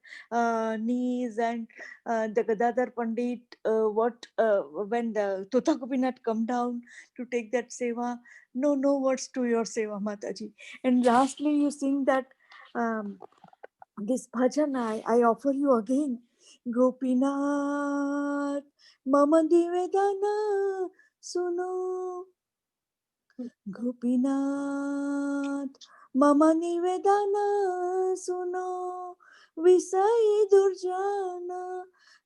knees and the Gadadhar Pandit, when the Tota Gopinath come down to take that seva, no words to your seva, Mataji. And lastly, you sing that this bhajan, I offer you again. Gopinath, Mama Divedana, Suno. Gopinath मम निवेदन सुनो विषय दुर्जन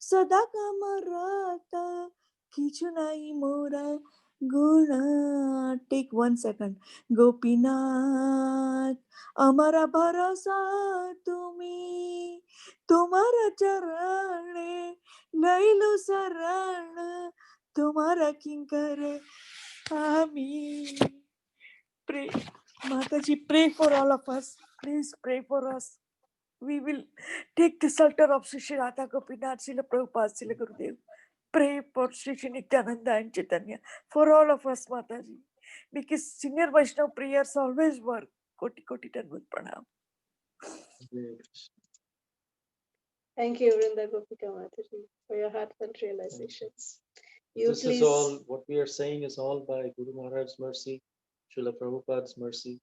सदा कामरत किछु नहीं मोरा गुण. Take 1 second. गोपीनाथ अमरा भरोसा तुम्ही तुम्हारा चरणे लैलो शरण तुम्हारा किंकर आमी. Pray, Mataji, pray for all of us. Please pray for us. We will take the shelter of Sri Radha Gopinath, Srila Prabhupada, Srila Gurudev. Pray for Sri Nityananda and Chaitanya, for all of us, Mataji. Because senior Vaishnava prayers always work. Koti Koti Danvat Pranam. Thank you, Vrinda Gopika Mataji, for your heartfelt realizations. This is all, what we are saying is all by Guru Maharaj's mercy, Srila Prabhupada's mercy,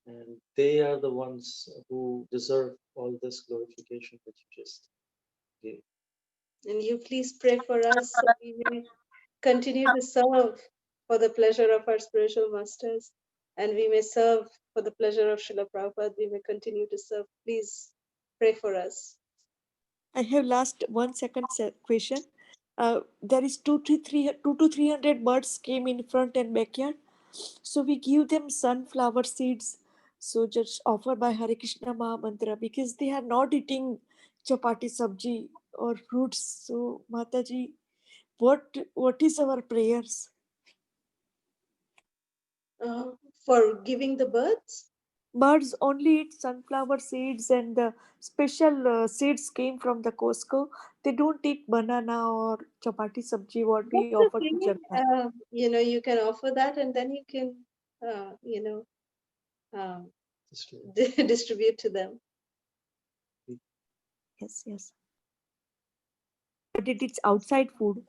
and they are the ones who deserve all this glorification that you just gave. And you please pray for us so we may continue to serve for the pleasure of our spiritual masters, and we may serve for the pleasure of Srila Prabhupada. We may continue to serve. Please pray for us. I have last 1 second question. There is 2 to 300 birds came in front and backyard. So we give them sunflower seeds. So just offer by Hare Krishna Maha Mantra, because they are not eating chapati sabji or fruits. So Mataji, what is our prayers? For giving the birds? Birds only eat sunflower seeds, and the special seeds came from the Costco. They don't eat banana or chapati sabji what we That's offer to okay. Jagannath. You can offer that, and then you can, um, distribute to them. Yes, yes. But it is outside food.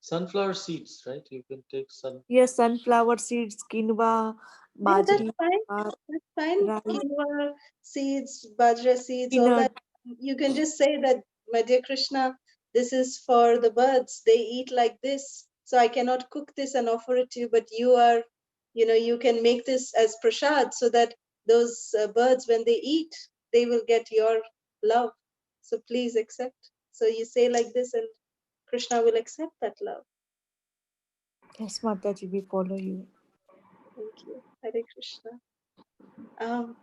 Sunflower seeds, right? You can take sun. Yes, sunflower seeds, quinoa, Yeah, that's bajri, fine. uh, That's fine. rice, Quinoa seeds, bajra seeds, all peanut. that. You can just say that, my dear Krishna, this is for the birds. They eat like this. So I cannot cook this and offer it to you, but you can make this as prasad so that those birds, when they eat, they will get your love. So please accept. So you say like this, and Krishna will accept that love. Yes, Mataji, we follow you. Thank you. Hare Krishna. Um,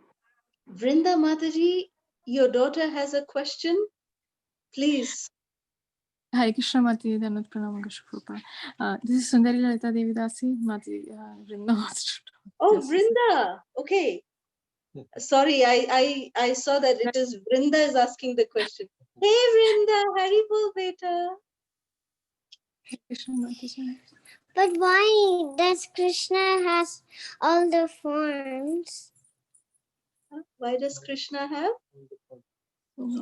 Vrinda Mataji, your daughter has a question. Please. Hare Krishna Mati, Dhanvat Pranam Gashuprupa. This is Sundari Lalita Devi Dasi, Mati Vrinda. Oh, Vrinda. Okay. Sorry, I saw that it is Vrinda is asking the question. Hey, Vrinda. Haribol, beta. Krishna Mataji. But why does Krishna has all the forms? Why does Krishna have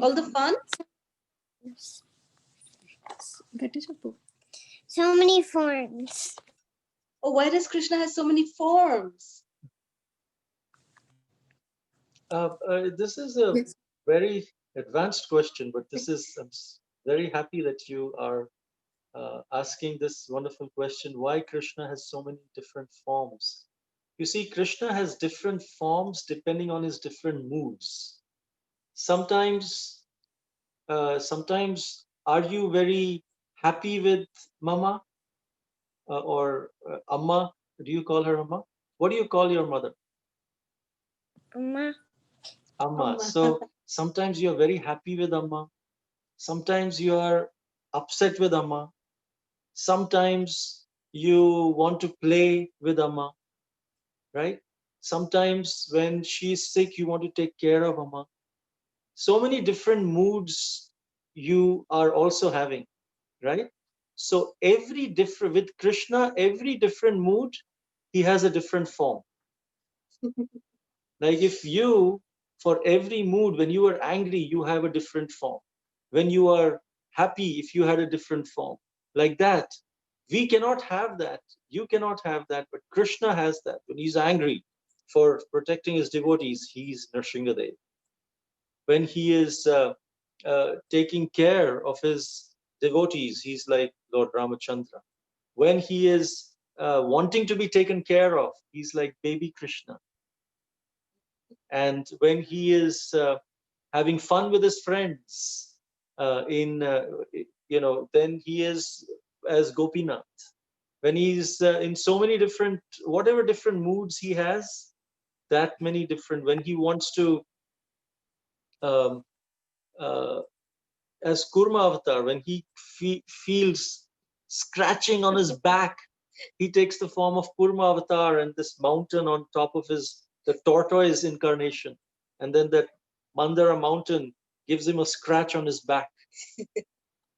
all the fun? That is a book. So many forms. Oh, why does Krishna have so many forms? This is a Yes. very advanced question, but I'm very happy that you are asking this wonderful question. Why Krishna has so many different forms? You see, Krishna has different forms depending on his different moods. Sometimes, are you very happy with Mama or Amma? Do you call her Amma? What do you call your mother? Amma. Amma. So sometimes you're very happy with Amma. Sometimes you are upset with Amma. Sometimes you want to play with Amma, right? Sometimes when she's sick, you want to take care of Amma. So many different moods you are also having, right? So with Krishna, every different mood, he has a different form. Like if you, for every mood, when you are angry, you have a different form. When you are happy, if you had a different form. Like that. We cannot have that. You cannot have that. But Krishna has that. When he's angry for protecting his devotees, he's Nrsingadev. When he is taking care of his devotees, he's like Lord Ramachandra. When he is wanting to be taken care of, he's like baby Krishna. And when he is having fun with his friends, then he is as Gopinath. When he's in so many different, whatever different moods he has, that many different. When he wants to, um, uh, as Kurma Avatar, when he feels scratching on his back, he takes the form of Kurma Avatar and this mountain on top of the tortoise incarnation. And then that Mandara mountain gives him a scratch on his back.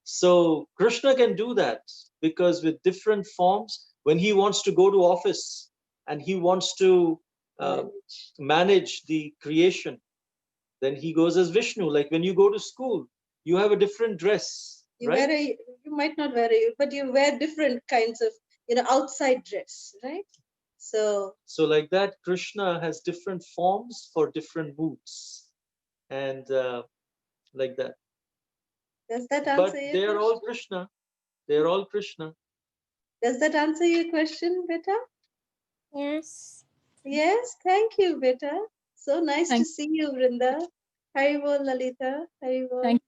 So Krishna can do that because with different forms, when he wants to go to office and he wants to manage the creation, then he goes as Vishnu. Like when you go to school, you have a different dress, right? You might not wear it, but you wear different kinds of, outside dress, right? So like that, Krishna has different forms for different moods, and like that. Does that answer But your they are question? all Krishna. They are all Krishna. Does that answer your question, Beta? Yes. Yes, thank you, Beta. So nice to Thank see you, Vrinda. Haribol, Lalita. Haribol. Thank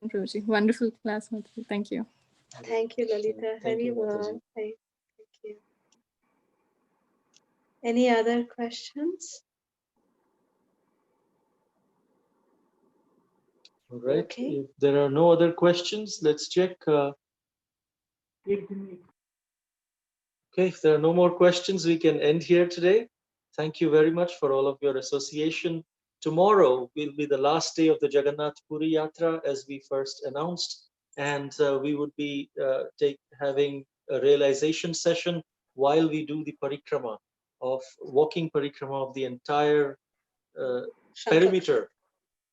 you, Prabhuji. Wonderful class, Mataji. Thank you. Thank you, Lalita. Thank you, Haribol. Mataji. Thank you. Any other questions? All right. Okay. If there are no other questions, let's check. Okay, if there are no more questions, we can end here today. Thank you very much for all of your association. Tomorrow will be the last day of the Jagannath Puri Yatra, as we first announced, and we would be having a realization session while we do the parikrama of walking parikrama of the entire perimeter,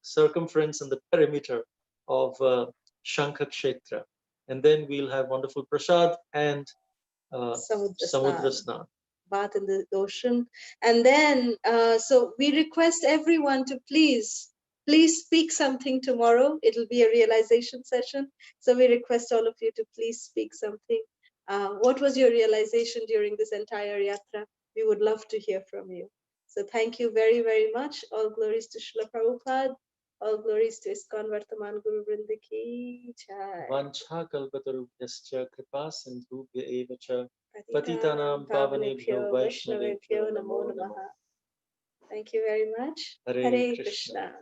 circumference and the perimeter of Kshetra. And then we'll have wonderful prasad and Samudra Snan. Bath in the ocean. And then, so we request everyone to please speak something tomorrow. It'll be a realization session. So we request all of you to please speak something. What was your realization during this entire yatra? We would love to hear from you. So thank you very, very much. All glories to Srila Prabhupada. All glories to ISKCON Vartaman Guru Vrinda ki jai. Vancha kalpatarubhyascha kripa sindhubhya eva cha patitanam pavanebhyo vaishnavebhyo namo namaha. Thank you very much. Hare Krishna.